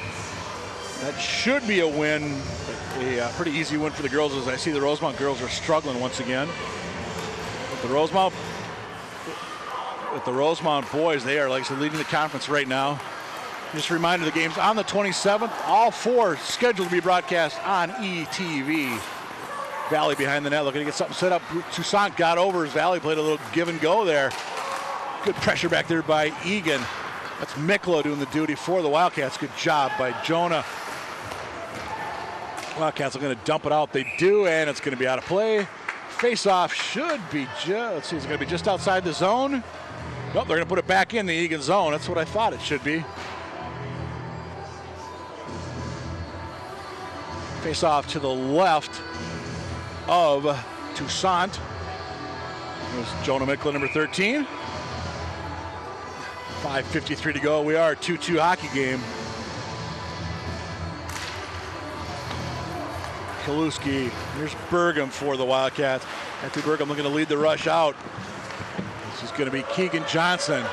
that should be a win, a pretty easy win for the girls, as I see the Rosemount girls are struggling once again. With the Rosemount boys, they are, like I said, leading the conference right now. Just a reminder, the game's on the 27th. All 4 scheduled to be broadcast on ETV. Valley behind the net, looking to get something set up. Toussaint got over as Valley played a little give and go there. Good pressure back there by Eagan. That's Mikla doing the duty for the Wildcats. Good job by Jonah. Wildcats are going to dump it out. They do, and it's going to be out of play. Face-off should be let's see, it's going to be just outside the zone. Nope, they're going to put it back in the Eagan zone. That's what I thought it should be. Face-off to the left of Toussaint. There's Jonah Mikla, number 13. 5:53 to go. We are a 2-2 hockey game. Kaluski. Here's Burgum for the Wildcats. Anthony Burgum looking to lead the rush out. This is going to be Keegan Johnson.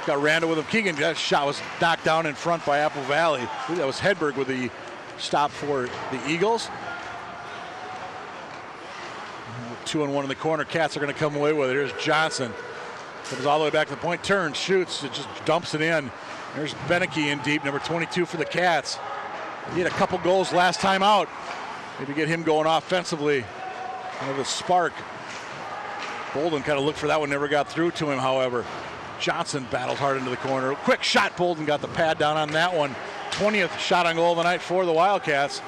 Got Randall with him. Keegan, that shot was knocked down in front by Apple Valley. I believe that was Hedberg with the stop for the Eagles. 2-on-1 in the corner. Cats are going to come away with it. Here's Johnson. Comes all the way back to the point, turns, shoots, it just dumps it in. There's Beneke in deep, number 22 for the Cats. He had a couple goals last time out. Maybe get him going offensively. Kind of a spark. Bolden kind of looked for that one, never got through to him, however. Johnson battles hard into the corner. Quick shot, Bolden got the pad down on that one. 20th shot on goal of the night for the Wildcats.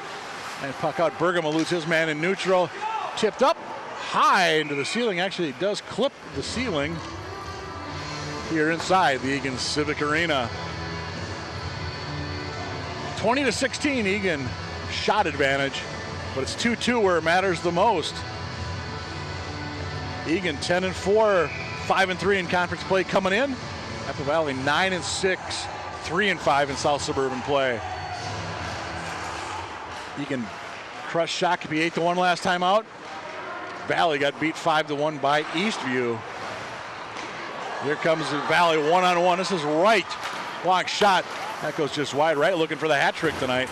And puck out, Burgum will lose his man in neutral. Tipped up high into the ceiling. Actually, it does clip the ceiling here inside the Eagan Civic Arena. 20-16, Eagan shot advantage, but it's 2-2 where it matters the most. Eagan 10-4, 5-3 in conference play coming in. Apple Valley 9-6, 3-5 in South Suburban play. Eagan crushed Shakopee 8-1 last time out. Valley got beat 5-1 by Eastview. Here comes the Valley one-on-one. This is Wright. Long shot. That goes just wide. Wright looking for the hat trick tonight.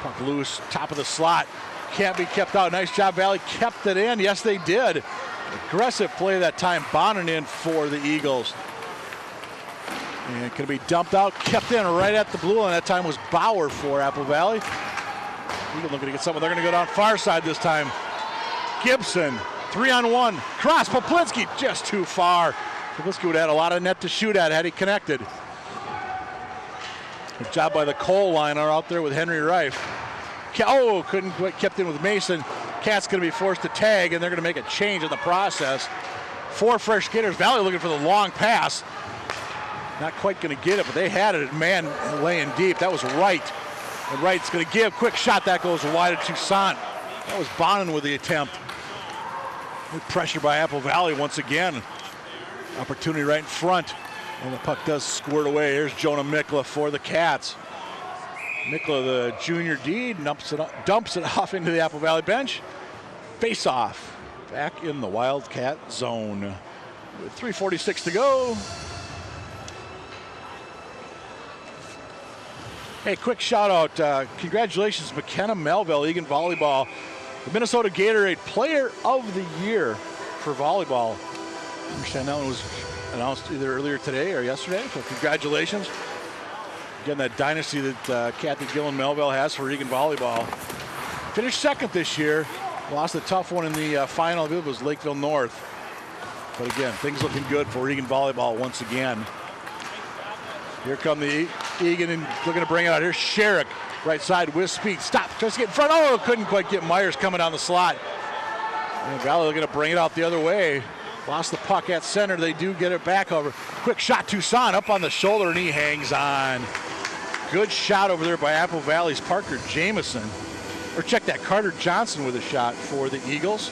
Puck loose, top of the slot. Can't be kept out. Nice job, Valley. Kept it in. Yes, they did. Aggressive play that time. Bonin in for the Eagles. And can be dumped out. Kept in right at the blue line. That time was Bauer for Apple Valley. Eagle looking to get something. They're going to go down far side this time. Gibson. 3-on-1, cross, Poplinski just too far. Poplinski would have had a lot of net to shoot at had he connected. Good job by the coal liner out there with Henry Reif. Oh, couldn't quite, kept in with Mason. Cat's going to be forced to tag, and they're going to make a change in the process. 4 fresh skaters. Valley looking for the long pass. Not quite going to get it, but they had it. Man laying deep. That was Wright. And Wright's going to give. Quick shot. That goes wide to Toussaint. That was Bonin with the attempt. Good pressure by Apple Valley once again. Opportunity right in front. And the puck does squirt away. Here's Jonah Mikla for the Cats. Mikla, the junior D, dumps it off into the Apple Valley bench. face-off back in the Wildcat zone with 3:46 to go. Hey, quick shout out. Congratulations, McKenna Melville, Eagan Volleyball, the Minnesota Gatorade Player of the Year for volleyball. I understand that one was announced either earlier today or yesterday, so congratulations. Again, that dynasty that Kathy Gillen Melville has for Eagan Volleyball. Finished second this year. Lost a tough one in the final. I believe it was Lakeville North. But again, things looking good for Eagan Volleyball once again. Here come the Eagan and looking to bring it out. Here's Sherrick, right side with speed. Stop, tries to get in front. Oh, couldn't quite get Myers coming down the slot. And Valley looking to bring it out the other way. Lost the puck at center. They do get it back over. Quick shot, Toussaint up on the shoulder, and he hangs on. Good shot over there by Apple Valley's Parker Jameson. Or check that, Carter Johnson with a shot for the Eagles.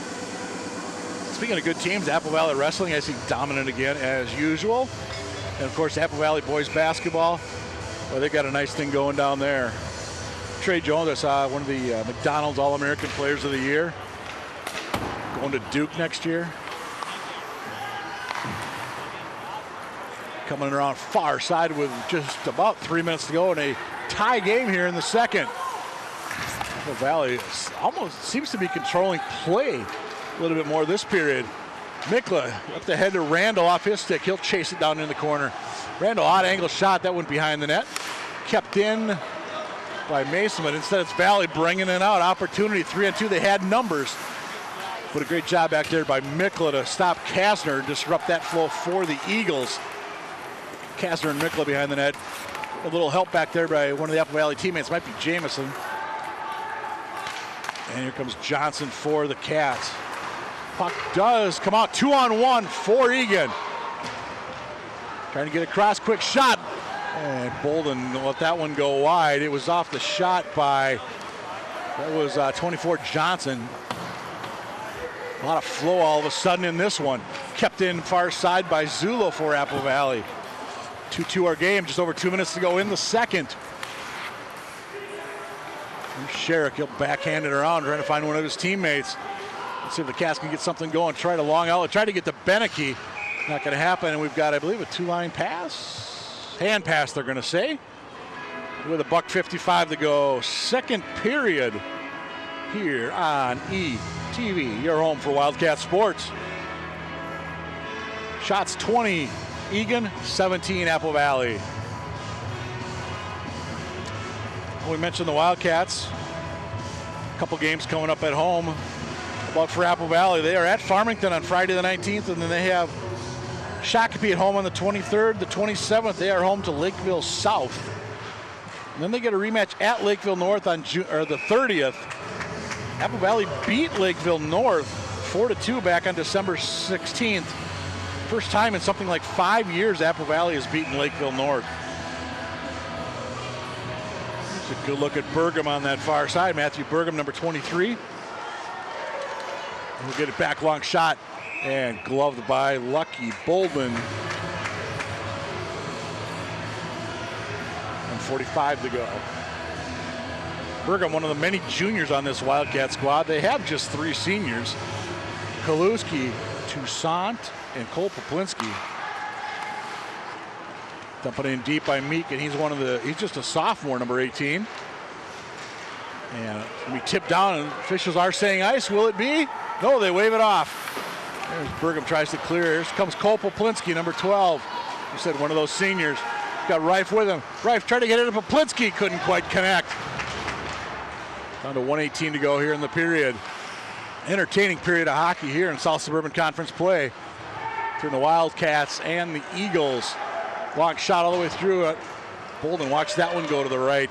Speaking of good teams, Apple Valley Wrestling, I see dominant again as usual. And of course, Apple Valley boys basketball. Well, they got a nice thing going down there. Trey Jones, I saw one of the McDonald's All-American Players of the Year. Going to Duke next year. Coming around far side with just about 3 minutes to go in a tie game here in the second. Apple Valley almost seems to be controlling play a little bit more this period. Mikla up the head to Randall off his stick. He'll chase it down in the corner. Randall, odd angle shot. That went behind the net. Kept in by Mason, but instead it's Valley bringing it out. Opportunity, 3-on-2. They had numbers. But a great job back there by Mikla to stop Kasner and disrupt that flow for the Eagles. Kasner and Mikla behind the net. A little help back there by one of the Apple Valley teammates. Might be Jameson. And here comes Johnson for the Cats. Puck does come out 2-on-1 for Eagan. Trying to get across, quick shot. And Bolden let that one go wide. It was off the shot by, that was 24 Johnson. A lot of flow all of a sudden in this one. Kept in far side by Zulo for Apple Valley. 2-2 our game, just over 2 minutes to go in the second. Sherrick, he'll backhand it around, trying to find one of his teammates. Let's see if the Cats can get something going. Try to long outlet, try to get to Beneke. Not going to happen, and we've got, I believe, a two-line pass. Hand pass, they're going to say. With $1:55 to go. Second period here on ETV, your home for Wildcat Sports. Shots 20, Eagan, 17, Apple Valley. We mentioned the Wildcats. A couple games coming up at home. But for Apple Valley, they are at Farmington on Friday the 19th, and then they have Shakopee at home on the 23rd. The 27th, they are home to Lakeville South. And then they get a rematch at Lakeville North on the 30th. Apple Valley beat Lakeville North 4-2 back on December 16th. First time in something like 5 years Apple Valley has beaten Lakeville North. It's a good look at Burgum on that far side. Matthew Burgum, number 23. We'll get it back, long shot, and gloved by Lucky Bolden. And 45 to go. Burgum, one of the many juniors on this Wildcat squad. They have just 3 seniors. Kaluski, Toussaint, and Cole Poplinski. Dumping in deep by Meek, and he's just a sophomore, number 18. And we tip down, and officials are saying ice. Will it be? No, they wave it off. There's Burgum, tries to clear. Here comes Cole Poplinski, number 12. You said one of those seniors. Got Reif with him. Reif tried to get it to Poplinski, couldn't quite connect. Down to 1:18 to go here in the period. Entertaining period of hockey here in South Suburban Conference play between the Wildcats and the Eagles. Long shot all the way through it. Bolden, watch that one go to the right.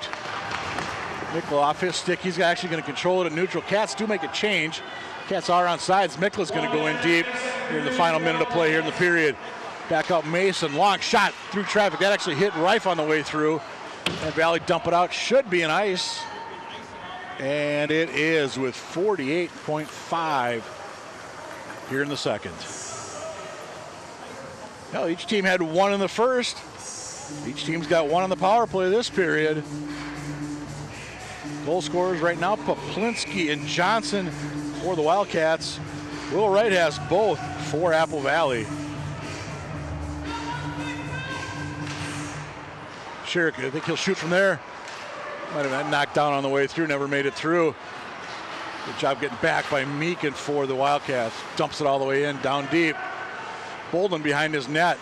Mikla off his stick. He's actually going to control it at neutral. Cats do make a change. Cats are on sides. Mikla's going to go in deep here in the final minute of play here in the period. Back up Mason. Long shot through traffic. That actually hit Reif on the way through. And Valley dump it out. Should be an ice. And it is with 48.5 here in the second. Well, each team had 1 in the first. Each team's got 1 on the power play this period. Goal scorers right now, Poplinski and Johnson for the Wildcats. Will Wright has both for Apple Valley. Sherrick, I think he'll shoot from there. Might have been knocked down on the way through, never made it through. Good job getting back by Meakin for the Wildcats. Dumps it all the way in, down deep. Bolden behind his net.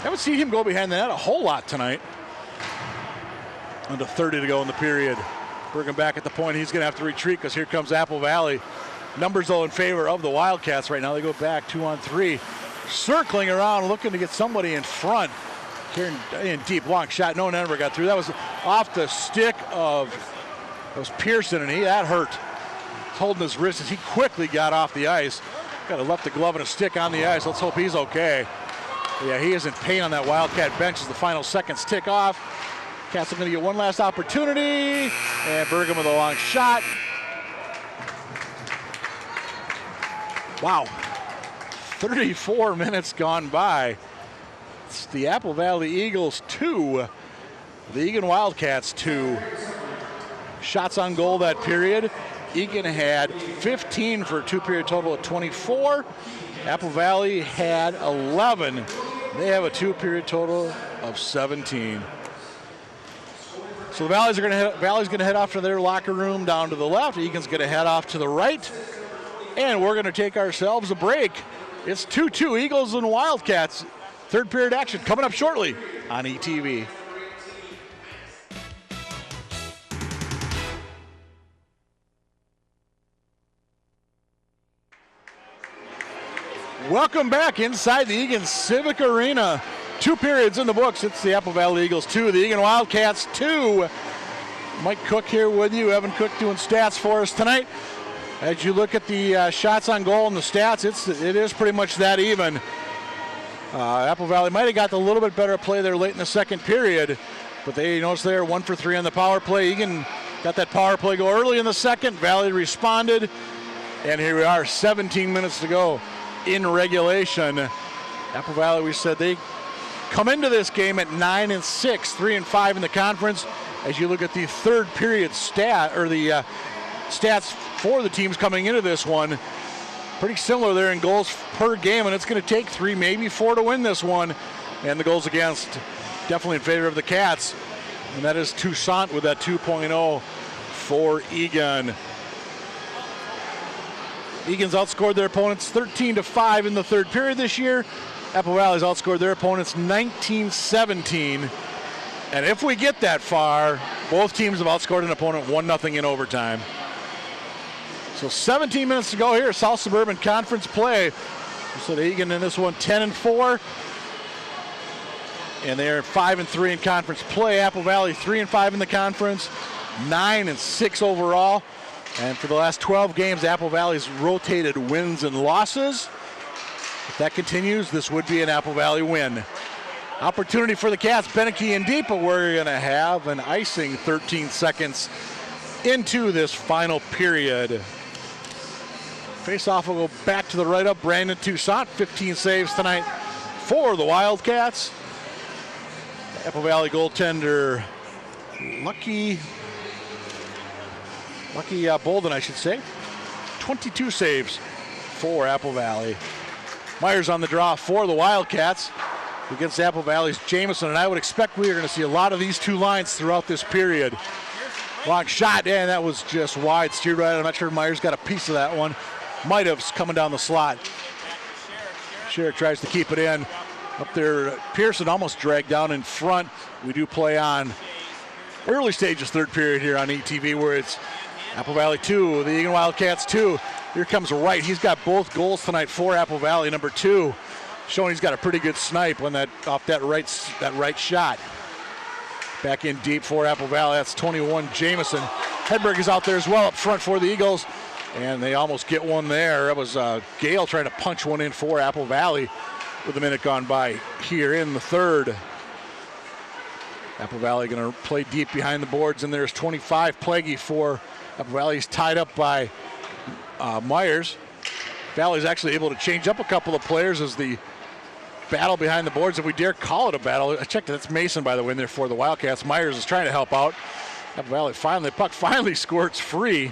Haven't seen him go behind the net a whole lot tonight. Under 30 to go in the period. Bergen back at the point. He's going to have to retreat because here comes Apple Valley. Numbers, though, in favor of the Wildcats right now. They go back 2-on-3. Circling around, looking to get somebody in front. Here in deep, long shot. No one ever got through. That was off the stick of Pearson, and that hurt. He's holding his wrist as he quickly got off the ice. Got to left the glove and a stick on the ice. Let's hope he's okay. But yeah, he is in pain on that Wildcat bench as the final seconds tick off. Cats are going to get one last opportunity. And Bergen with a long shot. Wow. 34 minutes gone by. It's the Apple Valley Eagles 2, the Eagan Wildcats 2. Shots on goal that period. Eagan had 15 for a two-period total of 24. Apple Valley had 11. They have a two-period total of 17. So the Valley's going to head off to their locker room down to the left. Eagan's going to head off to the right. And we're going to take ourselves a break. It's 2-2 Eagles and Wildcats. Third period action coming up shortly on ETV. Welcome back inside the Eagan Civic Arena. 2 periods in the books. It's the Apple Valley Eagles 2, the Eagan Wildcats 2. Mike Cook here with you. Evan Cook doing stats for us tonight. As you look at the shots on goal and the stats, it is pretty much that even. Apple Valley might have got a little bit better play there late in the second period, but they notice they're 1 for 3 on the power play. Eagan got that power play go early in the second. Valley responded, and here we are, 17 minutes to go in regulation. Apple Valley, we said they come into this game at 9-6, 3-5 in the conference. As you look at the third period stats for the teams coming into this one, pretty similar there in goals per game, and it's going to take 3, maybe 4 to win this one. And the goals against definitely in favor of the Cats, and that is Toussaint with that 2.0 for Eagan. Eagan's outscored their opponents 13-5 in the third period this year. Apple Valley's outscored their opponents 19-17. And if we get that far, both teams have outscored an opponent 1-0 in overtime. So 17 minutes to go here, South Suburban Conference play. So Eagan in this one 10-4. And they're 5-3 in conference play. Apple Valley 3-5 in the conference, 9-6 overall. And for the last 12 games, Apple Valley's rotated wins and losses. If that continues, this would be an Apple Valley win. Opportunity for the Cats, Beneke and deep, but we're going to have an icing 13 seconds into this final period. Face-off will go back to the right up. Brandon Toussaint, 15 saves tonight for the Wildcats. Apple Valley goaltender, Lucky Bolden, I should say. 22 saves for Apple Valley. Myers on the draw for the Wildcats against Apple Valley's Jamison, and I would expect we are going to see a lot of these two lines throughout this period. Long shot, and that was just wide, steered right. I'm not sure Myers got a piece of that one. Might have coming down the slot. Sherrick tries to keep it in. Up there, Pearson almost dragged down in front. We do play on early stages, third period here on ETV, where it's Apple Valley 2, the Eagan Wildcats 2. Here comes Wright. He's got both goals tonight for Apple Valley, number 2, showing he's got a pretty good snipe on that off that right shot. Back in deep for Apple Valley. That's 21 Jamison. Hedberg is out there as well up front for the Eagles, and they almost get one there. That was Gale trying to punch one in for Apple Valley with a minute gone by here in the third. Apple Valley going to play deep behind the boards, and there's 25 Plaguey for Apple Valley. He's tied up by Myers. Valley's actually able to change up a couple of players as the battle behind the boards, if we dare call it a battle. I checked, that's Mason, by the way, in there for the Wildcats. Myers is trying to help out. Apple Valley puck finally squirts free.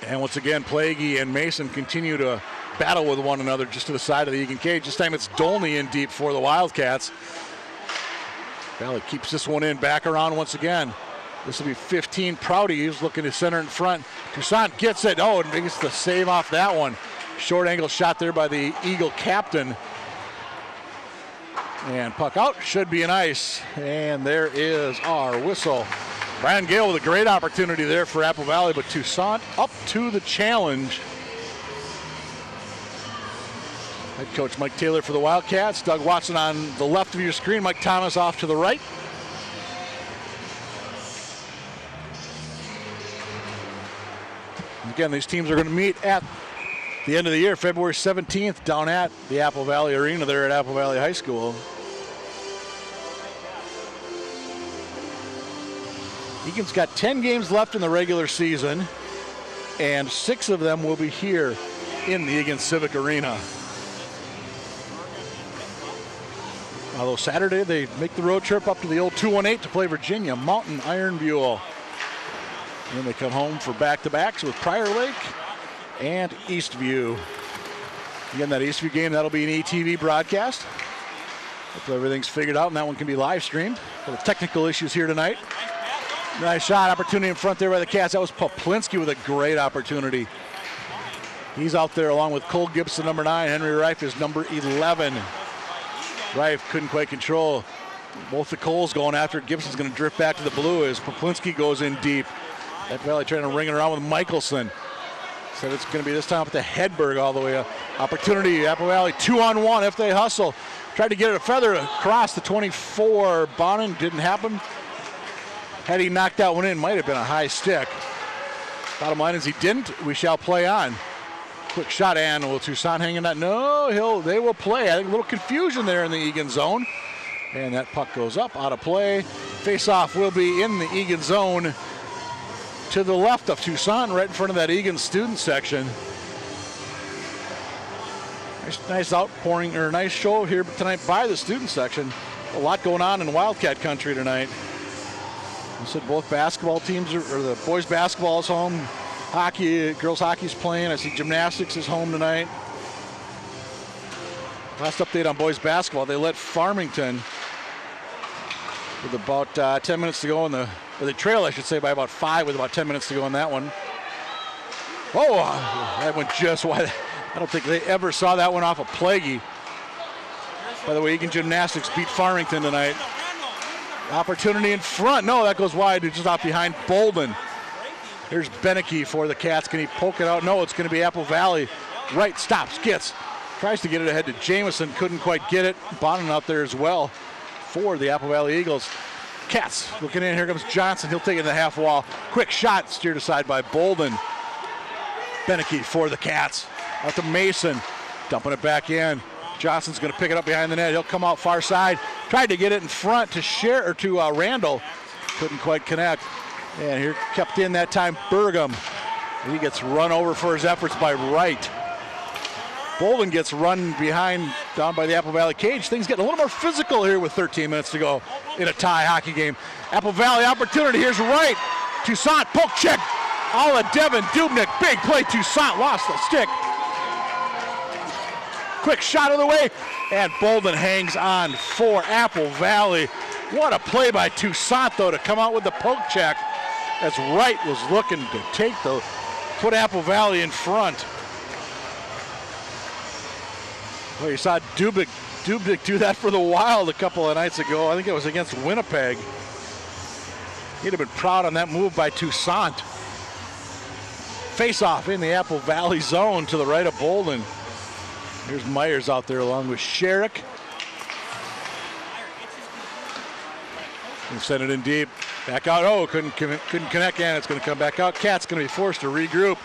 And once again, Plaguey and Mason continue to battle with one another just to the side of the Eagan cage. This time it's Dolney in deep for the Wildcats. Valley keeps this one in, back around once again. This will be 15. Prouty, he's looking to center in front. Toussaint gets it. Oh, and makes the save off that one. Short angle shot there by the Eagle captain. And puck out, should be an ice. And there is our whistle. Brian Gale with a great opportunity there for Apple Valley, but Toussaint up to the challenge. Head coach Mike Taylor for the Wildcats. Doug Watson on the left of your screen. Mike Thomas off to the right. Again, these teams are going to meet at the end of the year, February 17th, down at the Apple Valley Arena there at Apple Valley High School. Eagan's got 10 games left in the regular season, and 6 of them will be here in the Eagan Civic Arena. Although Saturday they make the road trip up to the old 218 to play Virginia, Mountain Iron Buell. And then they come home for back-to-backs with Prior Lake and Eastview. Again, that Eastview game, that'll be an ETV broadcast. Hopefully everything's figured out and that one can be live streamed. Little technical issues here tonight. Nice shot, opportunity in front there by the Cats. That was Poplinski with a great opportunity. He's out there along with Cole Gibson, number 9. Henry Reif is number 11. Reif couldn't quite control both the Coles going after it. Gibson's going to drift back to the blue as Poplinski goes in deep. Apple Valley trying to ring it around with Michelson. Said it's going to be this time up to Hedberg all the way up. Opportunity, Apple Valley 2-on-1 if they hustle. Tried to get it a feather across the 24. Bonin didn't happen. Had he knocked that one in, might have been a high stick. Bottom line is he didn't. We shall play on. Quick shot, and will Toussaint hanging that? No, they will play. I think a little confusion there in the Eagan zone. And that puck goes up, out of play. Face-off will be in the Eagan zone to the left of Toussaint, right in front of that Eagan student section. Nice outpouring, or nice show here tonight by the student section. A lot going on in Wildcat country tonight. I said both basketball teams, or the boys basketball is home. Hockey, girls hockey's playing. I see gymnastics is home tonight. Last update on boys basketball, they led Farmington with about 10 minutes to go in the, or they trail, I should say, by about 5 with about 10 minutes to go in that one. Oh, that went just wide. I don't think they ever saw that one off of Plaguey. By the way, Eagan Gymnastics beat Farmington tonight. Opportunity in front. No, that goes wide. It's just off behind Bolden. Here's Beneke for the Cats. Can he poke it out? No, it's going to be Apple Valley. Right, stops, gets. Tries to get it ahead to Jamison. Couldn't quite get it. Bonin out there as well for the Apple Valley Eagles. Cats looking in. Here comes Johnson. He'll take it in the half wall. Quick shot steered aside by Bolden. Beneke for the Cats. Out to Mason. Dumping it back in. Johnson's going to pick it up behind the net. He'll come out far side. Tried to get it in front to Randall. Couldn't quite connect. And here kept in that time Burgum. He gets run over for his efforts by Wright. Bolden gets run behind down by the Apple Valley cage. Things getting a little more physical here with 13 minutes to go in a tie hockey game. Apple Valley opportunity. Here's Wright. Toussaint, poke check. All of Devin Dubnik. Big play. Toussaint lost the stick. Quick shot of the way, and Bolden hangs on for Apple Valley. What a play by Toussaint, though, to come out with the poke check as Wright was looking to put Apple Valley in front. Well, you saw Dubnik do that for the Wild a couple of nights ago. I think it was against Winnipeg. He'd have been proud on that move by Toussaint. Face-off in the Apple Valley zone to the right of Bolden. Here's Myers out there along with Sherrick. And send it in deep. Back out. Oh, couldn't connect, and it's going to come back out. Cat's going to be forced to regroup.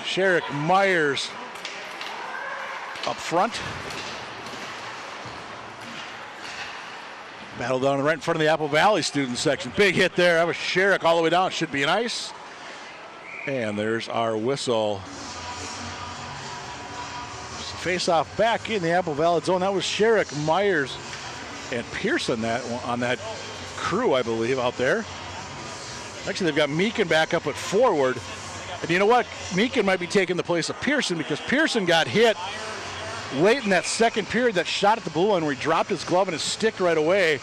Sherrick, Myers up front. Battle down right in front of the Apple Valley student section. Big hit there. That was Sherrick all the way down. Should be an ice. And there's our whistle. Face-off back in the Apple Valley zone. That was Sherrick, Myers, and Pearson on that crew, I believe, out there. Actually, they've got Meekin back up at forward. And you know what? Meakin might be taking the place of Pearson because Pearson got hit late in that second period, that shot at the blue line where he dropped his glove and his stick right away,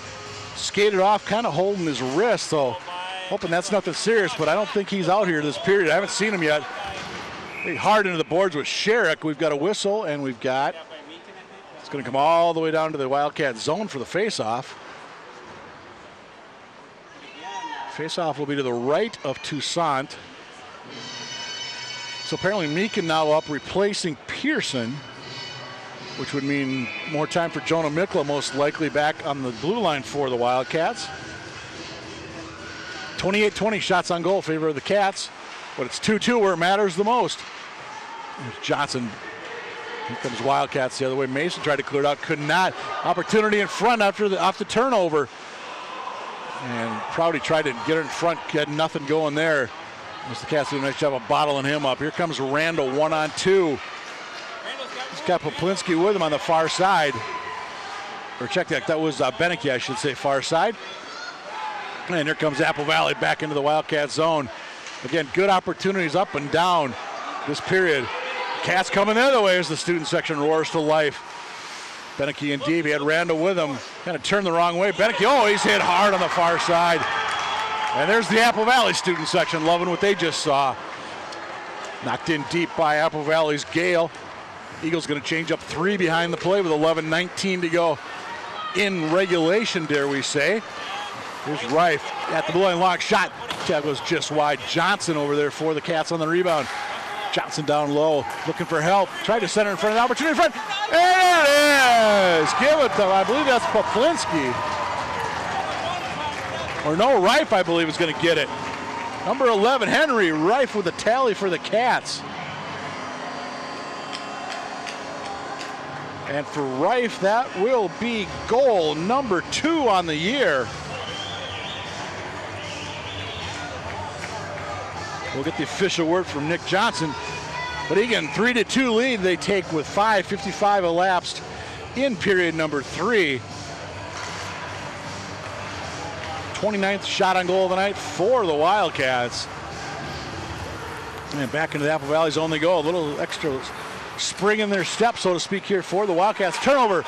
skated off, kind of holding his wrist. So hoping that's nothing serious, but I don't think he's out here this period. I haven't seen him yet. Hard into the boards with Sherrick. We've got a whistle, and we've got, it's going to come all the way down to the Wildcat zone for the faceoff. Faceoff will be to the right of Toussaint. So apparently Meakin now up, replacing Pearson, which would mean more time for Jonah Mikla, most likely back on the blue line for the Wildcats. 28-20 shots on goal in favor of the Cats, but it's 2-2 where it matters the most. There's Johnson. Here comes Wildcats the other way. Mason tried to clear it out, could not. Opportunity in front off the turnover. And Prouty tried to get it in front, had nothing going there. The Cats do a nice job of bottling him up. Here comes Randall, 1-on-2. He's got Poplinski with him on the far side. Or check that was Beneke, I should say, far side. And here comes Apple Valley back into the Wildcat zone. Again, good opportunities up and down this period. Cats coming the other way as the student section roars to life. Beneke and deep. He had Randall with him. Kind of turned the wrong way. Beneke, he's hit hard on the far side. And there's the Apple Valley student section loving what they just saw. Knocked in deep by Apple Valley's Gale. Eagles going to change up 3 behind the play with 11:19 to go in regulation, dare we say. Here's Reif at the blue line, long shot. That goes just wide. Johnson over there for the Cats on the rebound. Johnson down low, looking for help. Tried to center in front of the opportunity in front. There it is. Give it to, I believe that's Poplinski. Or no, Reif, I believe, is going to get it. Number 11, Henry Reif with the tally for the Cats. And for Reif, that will be goal number 2 on the year. We'll get the official word from Nick Johnson. But Eagan, 3-2 lead they take with 5:55 elapsed in period number 3. 29th shot on goal of the night for the Wildcats. And back into the Apple Valley's only goal. A little extra spring in their step, so to speak, here for the Wildcats. Turnover,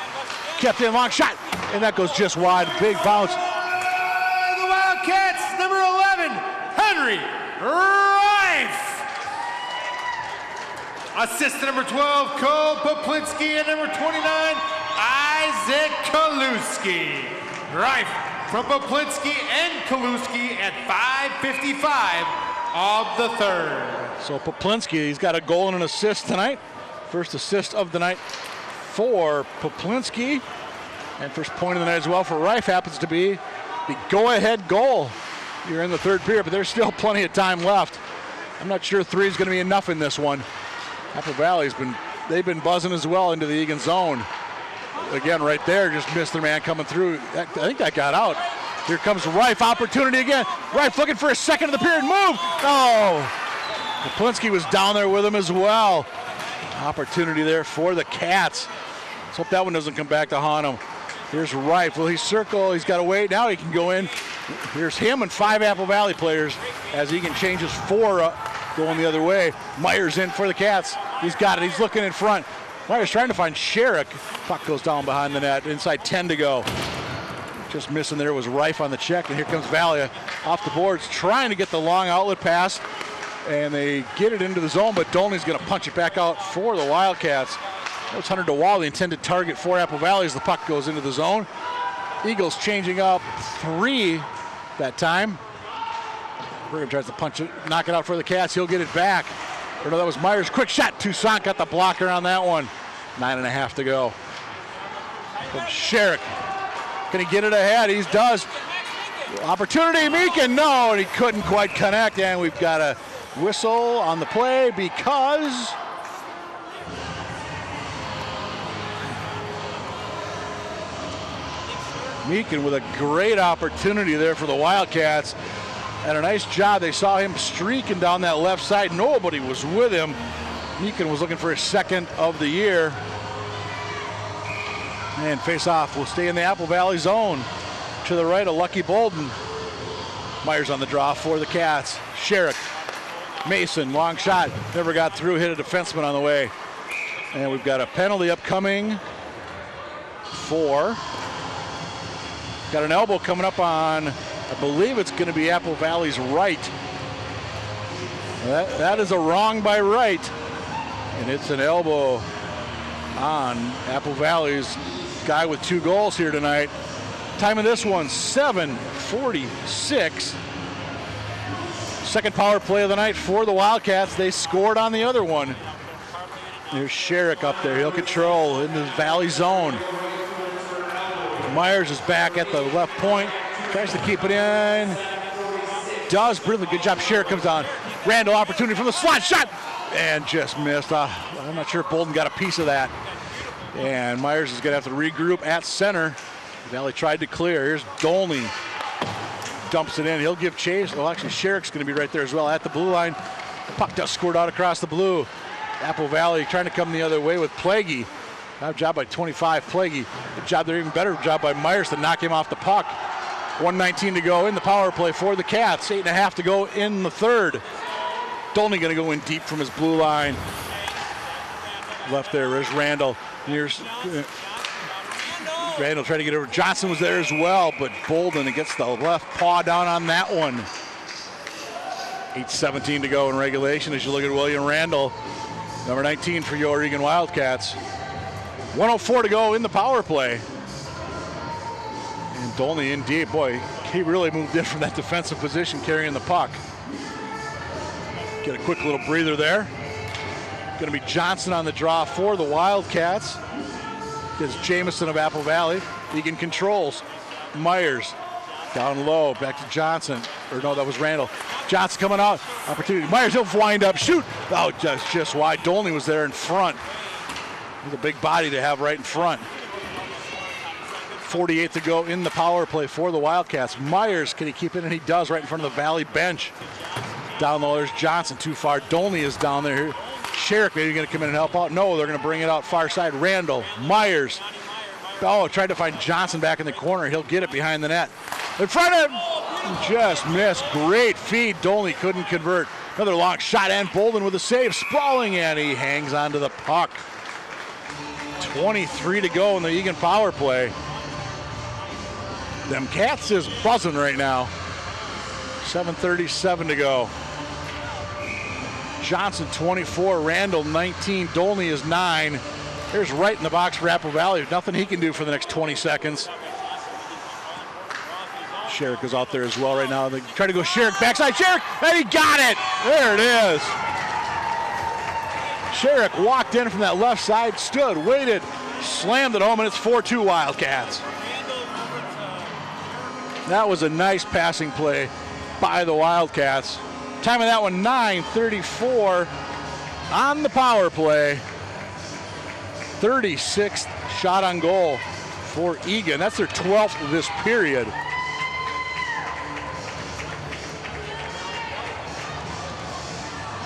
kept in, long shot, and that goes just wide. Big bounce. The Wildcats, number 11, Henry Reif. Assist to number 12, Cole Poplinski, and number 29, Isaac Kaluski. Reif from Poplinski and Kaluski at 5:55 of the third. So Poplinski, he's got a goal and an assist tonight. First assist of the night for Poplinski. And first point of the night as well for Reif happens to be the go-ahead goal. You're in the third period, but there's still plenty of time left. I'm not sure 3 is going to be enough in this one. Apple Valley's they've been buzzing as well into the Eagan zone. Again, right there, just missed their man coming through. I think that got out. Here comes Reif, opportunity again. Reif looking for a second of the period, move! Oh! Poplinski was down there with him as well. Opportunity there for the Cats. Let's hope that one doesn't come back to haunt him. Here's Reif. Will he circle? He's got to wait. Now he can go in. Here's him and 5 Apple Valley players as Eagan changes 4 going the other way. Myers in for the Cats. He's got it. He's looking in front. Myers trying to find Sherrick. Puck goes down behind the net. Inside 10 to go. Just missing there was Reif on the check, and here comes Valia off the boards trying to get the long outlet pass. And they get it into the zone, but Dolney's going to punch it back out for the Wildcats. That was Hunter DeWall, the intended target for Apple Valley as the puck goes into the zone. Eagles changing up 3 that time. Brigham tries to punch it, knock it out for the Cats. He'll get it back. Or no, that was Myers. Quick shot. Toussaint got the blocker on that one. 9.5 to go. From Sherrick. Can he get it ahead? He does. Opportunity, Meakin. No, and he couldn't quite connect. And we've got a whistle on the play because Meakin with a great opportunity there for the Wildcats. And a nice job. They saw him streaking down that left side. Nobody was with him. Meakin was looking for his second of the year. And face-off will stay in the Apple Valley zone. To the right of Lucky Bolden. Myers on the draw for the Cats. Sherrick Mason, long shot, never got through, hit a defenseman on the way. And we've got a penalty upcoming for, got an elbow coming up on, I believe it's going to be Apple Valley's right. That is a wrong by Wright, and it's an elbow on Apple Valley's guy with 2 goals here tonight. Time of this one, 7:46. Second power play of the night for the Wildcats. They scored on the other one. There's Sherrick up there. He'll control in the Valley zone. Myers is back at the left point. Tries to keep it in. Does really good job. Sherrick comes down. Randall opportunity from the slot shot and just missed. I'm not sure if Bolden got a piece of that. And Myers is going to have to regroup at center. Valley tried to clear. Here's Dolney. Dumps it in. He'll give chase. Well, actually, Sherrick's going to be right there as well at the blue line. The puck does squirt out across the blue. Apple Valley trying to come the other way with Plaguey. Good job by 25, Plaguey. Good job there, even better job by Myers to knock him off the puck. 1:19 to go in the power play for the Cats. 8.5 to go in the third. Dolney going to go in deep from his blue line. Left there is Randall. Here's Randall trying to get over. Johnson was there as well, but Bolden gets the left paw down on that one. 8:17 to go in regulation as you look at William Randall, number 19 for your Eagan Wildcats. 1:04 to go in the power play. And Dolney in deep. Boy, he really moved in from that defensive position carrying the puck. Get a quick little breather there. Going to be Johnson on the draw for the Wildcats. There's Jamison of Apple Valley. Eagan controls. Myers down low, back to Johnson. Or no, that was Randall. Johnson coming out. Opportunity. Myers, he'll wind up, shoot. Oh, just wide. Dolney was there in front. He's a big body to have right in front. 48 to go in the power play for the Wildcats. Myers, can he keep it? And he does right in front of the Valley bench. Down low, there's Johnson too far. Dolney is down there. Sherrick maybe going to come in and help out. No, they're going to bring it out far side. Randall, Myers. Oh, tried to find Johnson back in the corner. He'll get it behind the net. In front of him, just missed. Great feed. Dolney couldn't convert. Another long shot, and Bolden with a save. Sprawling, and he hangs onto the puck. 23 to go in the Eagan power play. Them Cats is buzzing right now. 7:37 to go. Johnson 24, Randall 19, Dolney is 9. There's Wright in the box for Apple Valley. Nothing he can do for the next 20 seconds. Sherrick is out there as well right now. They try to go Sherrick, backside Sherrick, and he got it. There it is. Sherrick walked in from that left side, stood, waited, slammed it home, and it's 4-2 Wildcats. That was a nice passing play by the Wildcats. Time of that one, 9:34 on the power play. 36th shot on goal for Eagan. That's their 12th of this period.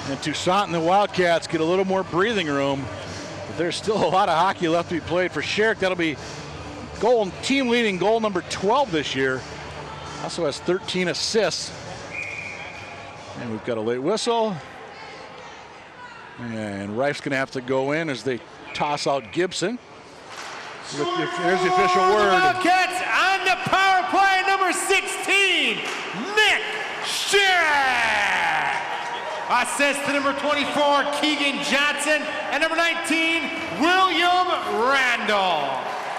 And Toussaint and the Wildcats get a little more breathing room, but there's still a lot of hockey left to be played for Sherrick. That'll be team leading goal number 12 this year. Also has 13 assists. And we've got a late whistle. And Reif's going to have to go in as they toss out Gibson. There's the official word. Wildcats on the power play, number 16, Nick Sherrick. Assist to number 24, Keegan Johnson. And number 19, William Randall.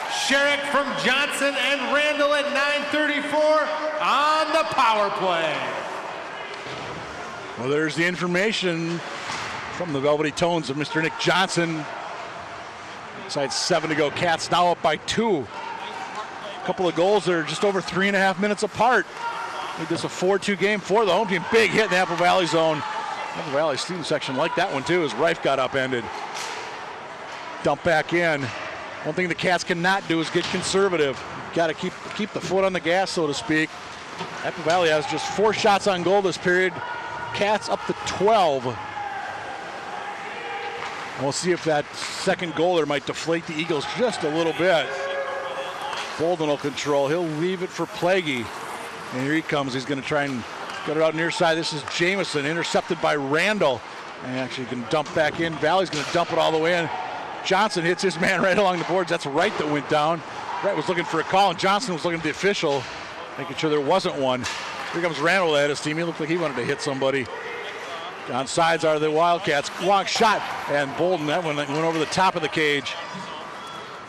Sherrick from Johnson and Randall at 9:34 on the power play. Well, there's the information from the Velvety Tones of Mr. Nick Johnson. Inside 7 to go. Cats now up by 2. A couple of goals that are just over 3.5 minutes apart. Made this a 4-2 game for the home team. Big hit in the Apple Valley zone. Apple Valley student section liked that one too as Reif got upended. Dump back in. One thing the Cats cannot do is get conservative. Got to keep the foot on the gas, so to speak. Apple Valley has just 4 shots on goal this period. Cats up to 12. And we'll see if that second goal there might deflate the Eagles just a little bit. Bolden will control. He'll leave it for Plaguey. And here he comes. He's going to try and Got it out near side. This is Jamison, intercepted by Randall. And actually can dump back in. Valley's going to dump it all the way in. Johnson hits his man right along the boards. That's Wright that went down. Wright was looking for a call, and Johnson was looking at the official, making sure there wasn't one. Here comes Randall at his team. He looked like he wanted to hit somebody. On sides are the Wildcats. Long shot, and Bolden, that one went over the top of the cage.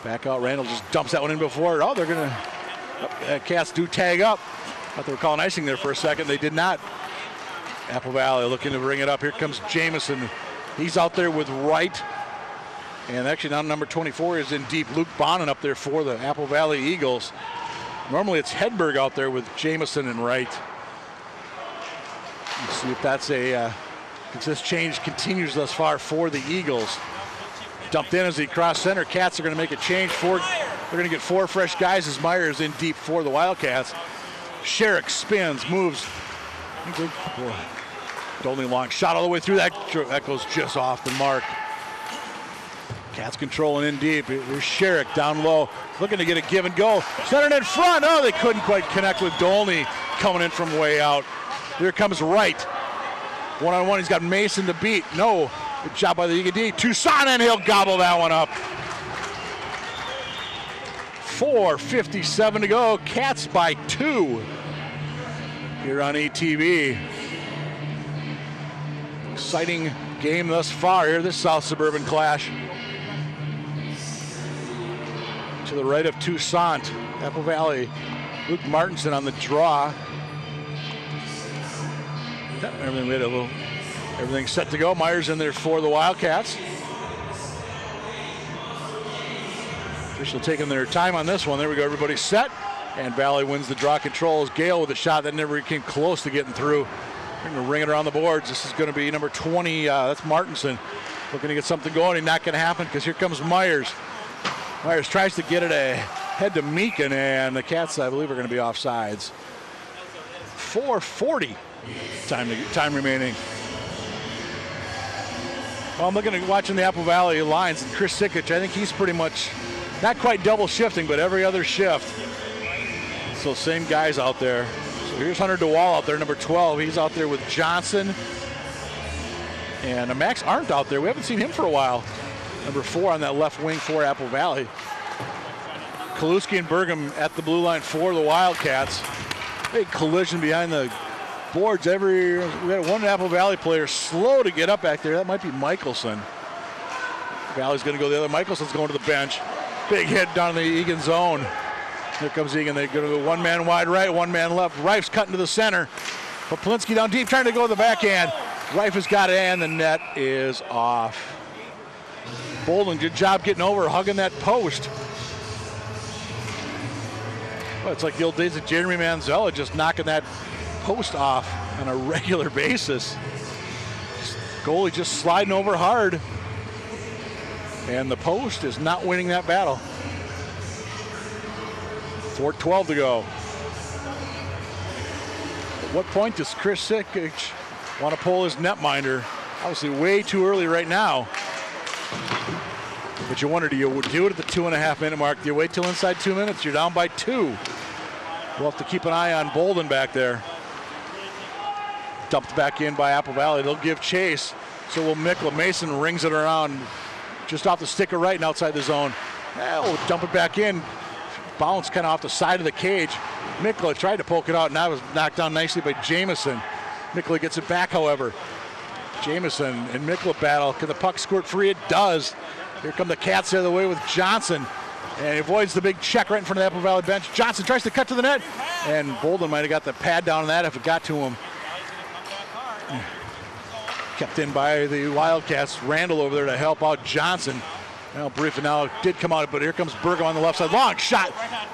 Back out, Randall just dumps that one in before. Oh, they're going to, Cats do tag up. Thought they were calling icing there for a second. They did not. Apple Valley looking to bring it up. Here comes Jamison. He's out there with Wright. And actually now number 24 is in deep. Luke Bonin up there for the Apple Valley Eagles. Normally it's Hedberg out there with Jamison and Wright. Let's see if that's a, if this change continues thus far for the Eagles. Dumped in as he crossed center. Cats are going to make a change. They're going to get 4 fresh guys as Myers in deep for the Wildcats. Sherrick spins, moves. Only long shot all the way through. That goes just off the mark. Cats controlling in deep. Here's Sherrick down low, looking to get a give and go. Centered in front. Oh, they couldn't quite connect with Dolney coming in from way out. Here comes Wright. One-on-one, he's got Mason to beat. No, good job by the Eagan D. Toussaint, and he'll gobble that one up. 4:57 to go. Cats by 2 here on ETV. Exciting game thus far here, this South Suburban clash. To the right of Toussaint, Apple Valley. Luke Martinson on the draw. Everything set to go. Myers in there for the Wildcats. Official taking their time on this one. There we go, everybody's set. And Valley wins the draw control as Gale with a shot that never came close to getting through. They're going to ring it around the boards. This is going to be number 20, that's Martinson. Looking to get something going, and not going to happen because here comes Myers. Myers tries to get it ahead to Meakin, and the Cats, I believe, are going to be offsides. 4:40 time remaining. Well, I'm looking at watching the Apple Valley lines, and Chris Sikic, I think he's pretty much not quite double shifting, but every other shift. So same guys out there. So here's Hunter DeWall out there, number 12. He's out there with Johnson. And Max Arndt out there. We haven't seen him for a while. Number 4 on that left wing for Apple Valley. Kaluski and Burgum at the blue line for the Wildcats. Big collision behind the boards. We had one Apple Valley player slow to get up back there. That might be Michelson. Valley's going to go the other. Michelson's going to the bench. Big hit down in the Eagan zone. Here comes Eagan. They're going to go one man wide right, one man left. Reif's cutting to the center. Poplinski down deep, trying to go to the backhand. Reif has got it, and the net is off. Bolden, good job getting over, hugging that post. Well, it's like the old days of Jeremy Manzella, just knocking that post off on a regular basis. Goalie just sliding over hard. And the post is not winning that battle. 4:12 to go. At what point does Chris Sikic want to pull his netminder? Obviously way too early right now. But you wonder, do you do it at the 2.5 minute mark? Do you wait till inside 2 minutes? You're down by 2. We'll have to keep an eye on Bolden back there. Dumped back in by Apple Valley. They'll give chase. So will Mikla. Mason rings it around just off the stick of right and outside the zone. We'll dump it back in. Bounce kind of off the side of the cage. Mikla tried to poke it out, and that was knocked down nicely by Jamison. Mikla gets it back, however. Jamison and Mikla battle. Can the puck squirt free? It does. Here come the Cats the other way with Johnson. And he avoids the big check right in front of the Apple Valley bench. Johnson tries to cut to the net. And Bolden might have got the pad down on that if it got to him. Kept in by the Wildcats. Randall over there to help out Johnson. Well, briefly now it did come out, but here comes Burgum on the left side. Long shot.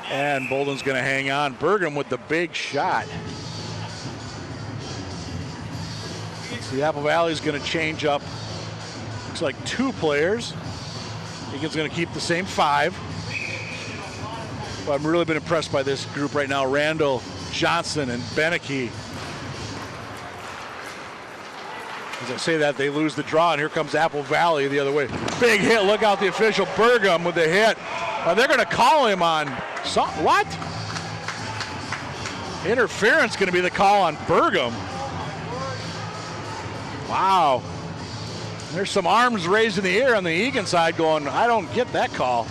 And Bolden's going to hang on. Burgum with the big shot. So the Apple Valley's going to change up. Looks like 2 players. Eagan's going to keep the same 5. But I've really been impressed by this group right now. Randall, Johnson, and Beneke. As I say that, they lose the draw, and here comes Apple Valley the other way. Big hit, look out the official. Burgum with the hit. They're going to call him on what? Interference going to be the call on Burgum. Wow. There's some arms raised in the air on the Eagan side going, I don't get that call.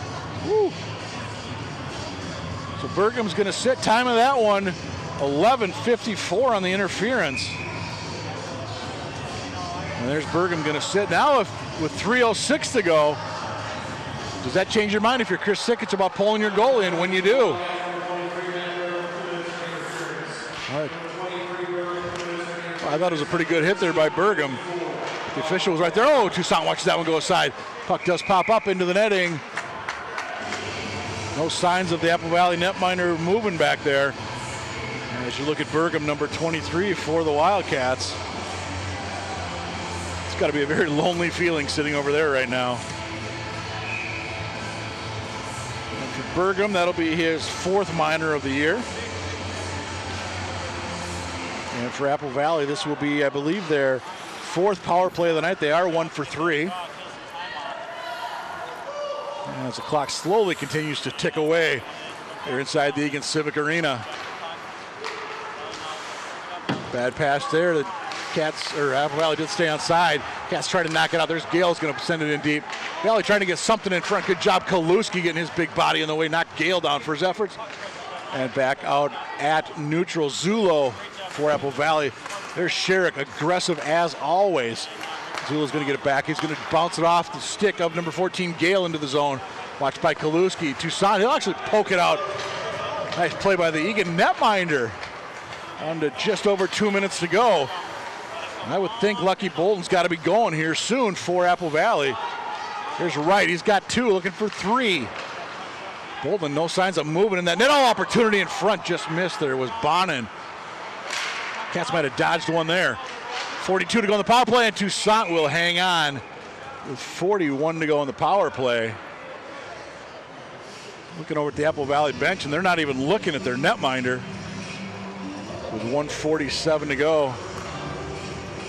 Woo. So Burgum's going to sit. Time of that one, 11:54 on the interference. And there's Burgum going to sit. Now with 3:06 to go, does that change your mind if you're Chris Sickich about pulling your goal in when you do? All right. Well, I thought it was a pretty good hit there by Burgum. The official was right there. Oh, Toussaint watches that one go aside. Puck does pop up into the netting. No signs of the Apple Valley netminder moving back there. And as you look at Burgum, number 23 for the Wildcats. It's got to be a very lonely feeling sitting over there right now. And for Burgum, that'll be his fourth minor of the year. And for Apple Valley, this will be, I believe, their fourth power play of the night. They are 1 for 3. And as the clock slowly continues to tick away, they're inside the Eagan Civic Arena. Bad pass there. The Cats, or Apple Valley did stay onside. Cats try to knock it out. There's Gale's going to send it in deep. Valley trying to get something in front. Good job, Kaluski getting his big body in the way. Knocked Gale down for his efforts. And back out at neutral, Zulo for Apple Valley. There's Sherrick, aggressive as always. Zula's going to get it back. He's going to bounce it off the stick of number 14, Gale, into the zone. Watched by Kaluski. Toussaint, he'll actually poke it out. Nice play by the Eagan netminder. On to just over 2 minutes to go. I would think Lucky Bolton's got to be going here soon for Apple Valley. Here's Wright. He's got 2, looking for 3. Bolton, no signs of moving in that net. Oh, opportunity in front, just missed there. It was Bonin. Cats might have dodged one there. 42 to go in the power play, and Toussaint will hang on with 41 to go in the power play. Looking over at the Apple Valley bench, and they're not even looking at their netminder. With 1:47 to go.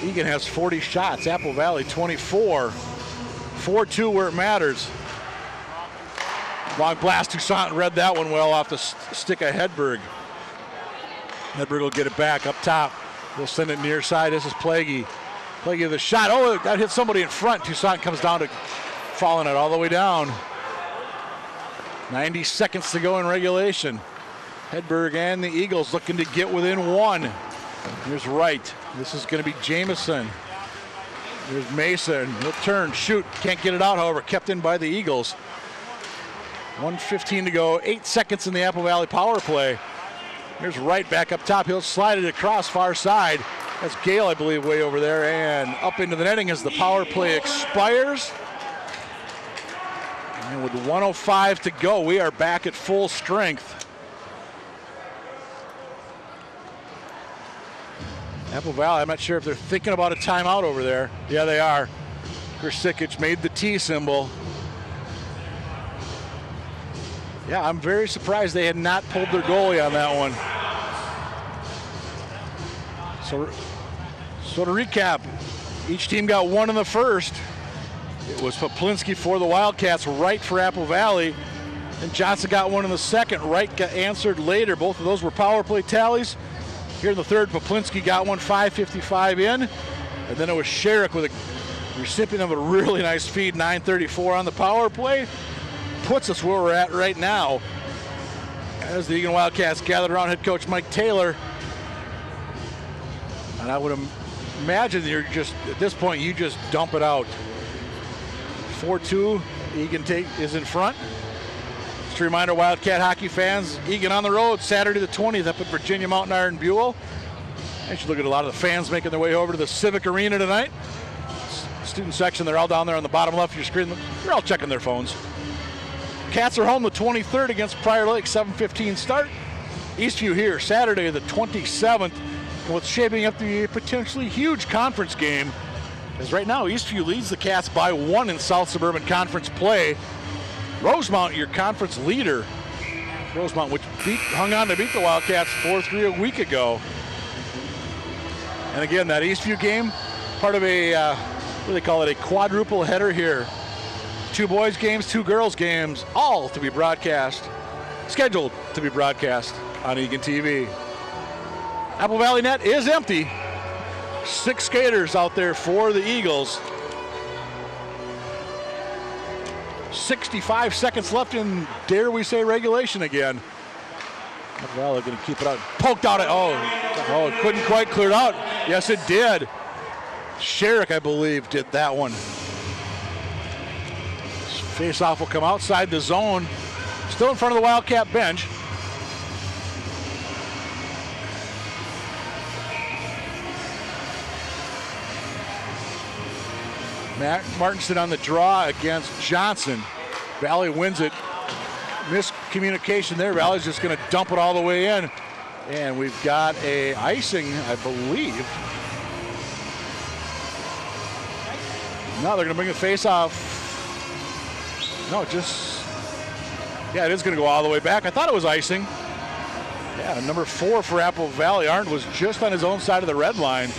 Eagan has 40 shots. Apple Valley 24. 4-2 where it matters. Long blast. Toussaint read that one well off the stick of Hedberg. Hedberg will get it back up top. They'll send it near side. This is Plaguey. Plaguey with a shot. Oh, that hit somebody in front. Toussaint comes down to falling it all the way down. 90 seconds to go in regulation. Hedberg and the Eagles looking to get within 1. Here's Wright. This is going to be Jamison. There's Mason. He'll turn, shoot. Can't get it out, however. Kept in by the Eagles. 1:15 to go. 8 seconds in the Apple Valley power play. Here's Wright back up top. He'll slide it across far side. That's Gale, I believe, way over there. And up into the netting as the power play expires. And with 1:05 to go, we are back at full strength. Apple Valley, I'm not sure if they're thinking about a timeout over there. Yeah, they are. Krasikic made the T symbol. Yeah, I'm very surprised they had not pulled their goalie on that one. So to recap, each team got 1 in the first. It was Poplinski for the Wildcats, Wright for Apple Valley, and Johnson got 1 in the second. Wright got answered later. Both of those were power play tallies. Here in the third, Poplinski got 1, 5:55 in, and then it was Sherrick with a recipient of a really nice feed, 9:34 on the power play. Puts us where we're at right now as the Eagan Wildcats gathered around head coach Mike Taylor. And I would imagine you're just, at this point, you just dump it out. 4-2, Eagan is in front. Just a reminder, Wildcat hockey fans, Eagan on the road Saturday the 20th up at Virginia Mountain Iron Buell. You should look at a lot of the fans making their way over to the Civic Arena tonight. Student section, they're all down there on the bottom left of your screen. They're all checking their phones. Cats are home the 23rd against Prior Lake, 7:15 start. Eastview here Saturday the 27th. And what's shaping up to be a potentially huge conference game is right now Eastview leads the Cats by 1 in South Suburban Conference play. Rosemount, your conference leader. Rosemount, which hung on to beat the Wildcats 4-3 a week ago. And again, that Eastview game, part of a, what do they call it, a quadruple header here. 2 boys games, 2 girls games, all to be broadcast, scheduled to be broadcast on Eagan TV. Apple Valley net is empty. 6 skaters out there for the Eagles. 65 seconds left in, dare we say, regulation again. Well, they're going to keep it out. Poked out it. Oh, it couldn't quite clear it out. Yes, it did. Sherrick, I believe, did that one. Face-off will come outside the zone. Still in front of the Wildcat bench. Matt Martinson on the draw against Johnson. Valley wins it. Miscommunication there. Valley's just going to dump it all the way in. And we've got a icing, I believe. No, they're going to bring the face off. No, yeah, it is going to go all the way back. I thought it was icing. Yeah, number 4 for Apple Valley. Arndt was just on his own side of the red line.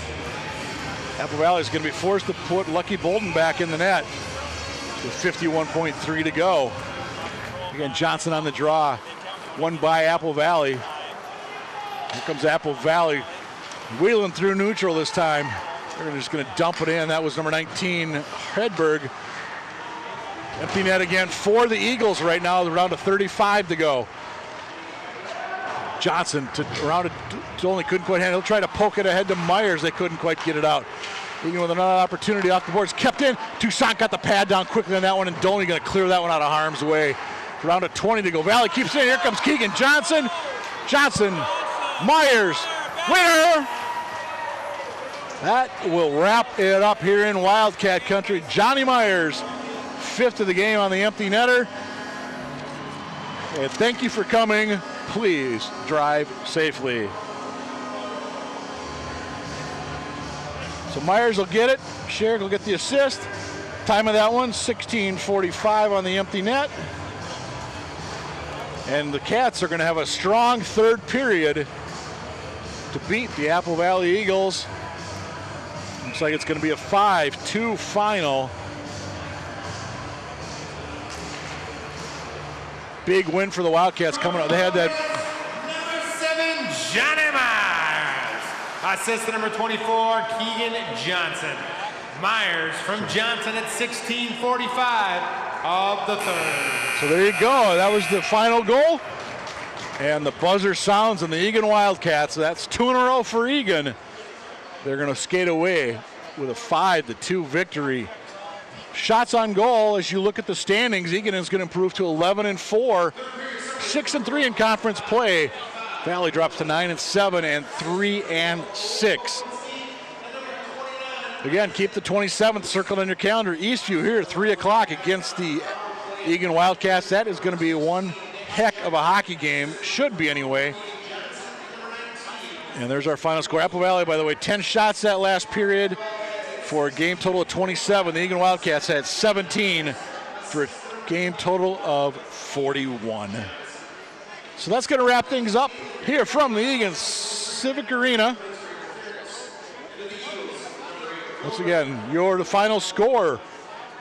Apple Valley is going to be forced to put Lucky Bolden back in the net with 51.3 to go. Again, Johnson on the draw. Won by Apple Valley. Here comes Apple Valley. Wheeling through neutral this time. They're just going to dump it in. That was number 19, Hedberg. Empty net again for the Eagles right now. Around to 35 to go. Johnson only couldn't quite handle it. He'll try to poke it ahead to Myers. They couldn't quite get it out. Eagan with another opportunity off the boards. Kept in. Toussaint got the pad down quickly on that one, and Dolney going to clear that one out of harm's way. Around to 20 to go. Valley keeps in. Here comes Keegan Johnson. Myers. Winner. That will wrap it up here in Wildcat country. Johnny Myers, 5th of the game on the empty netter. And thank you for coming. Please drive safely. So Myers will get it. Sherrick will get the assist. Time of that one, 16:45 on the empty net. And the Cats are going to have a strong third period to beat the Apple Valley Eagles. Looks like it's going to be a 5-2 final. Big win for the Wildcats coming up. They had that. Number 7, Johnny Myers. Assist to number 24, Keegan Johnson. Myers from Johnson at 16:45 of the third. So there you go. That was the final goal. And the buzzer sounds on the Eagan Wildcats. That's 2 in a row for Eagan. They're going to skate away with a 5-2 victory. Shots on goal, as you look at the standings, Eagan is going to improve to 11-4, 6-3 in conference play. Valley drops to 9-7 and 3-6. Again, keep the 27th circled on your calendar. Eastview here, 3 o'clock against the Eagan Wildcats. That is going to be one heck of a hockey game, should be anyway. And there's our final score. Apple Valley, by the way, 10 shots that last period for a game total of 27. The Eagan Wildcats had 17 for a game total of 41. So that's going to wrap things up here from the Eagan Civic Arena. Once again, the final score.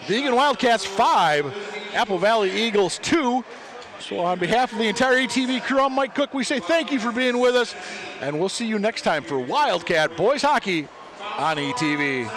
The Eagan Wildcats 5, Apple Valley Eagles 2. So on behalf of the entire ETV crew, I'm Mike Cook. We say thank you for being with us, and we'll see you next time for Wildcat Boys Hockey on ETV.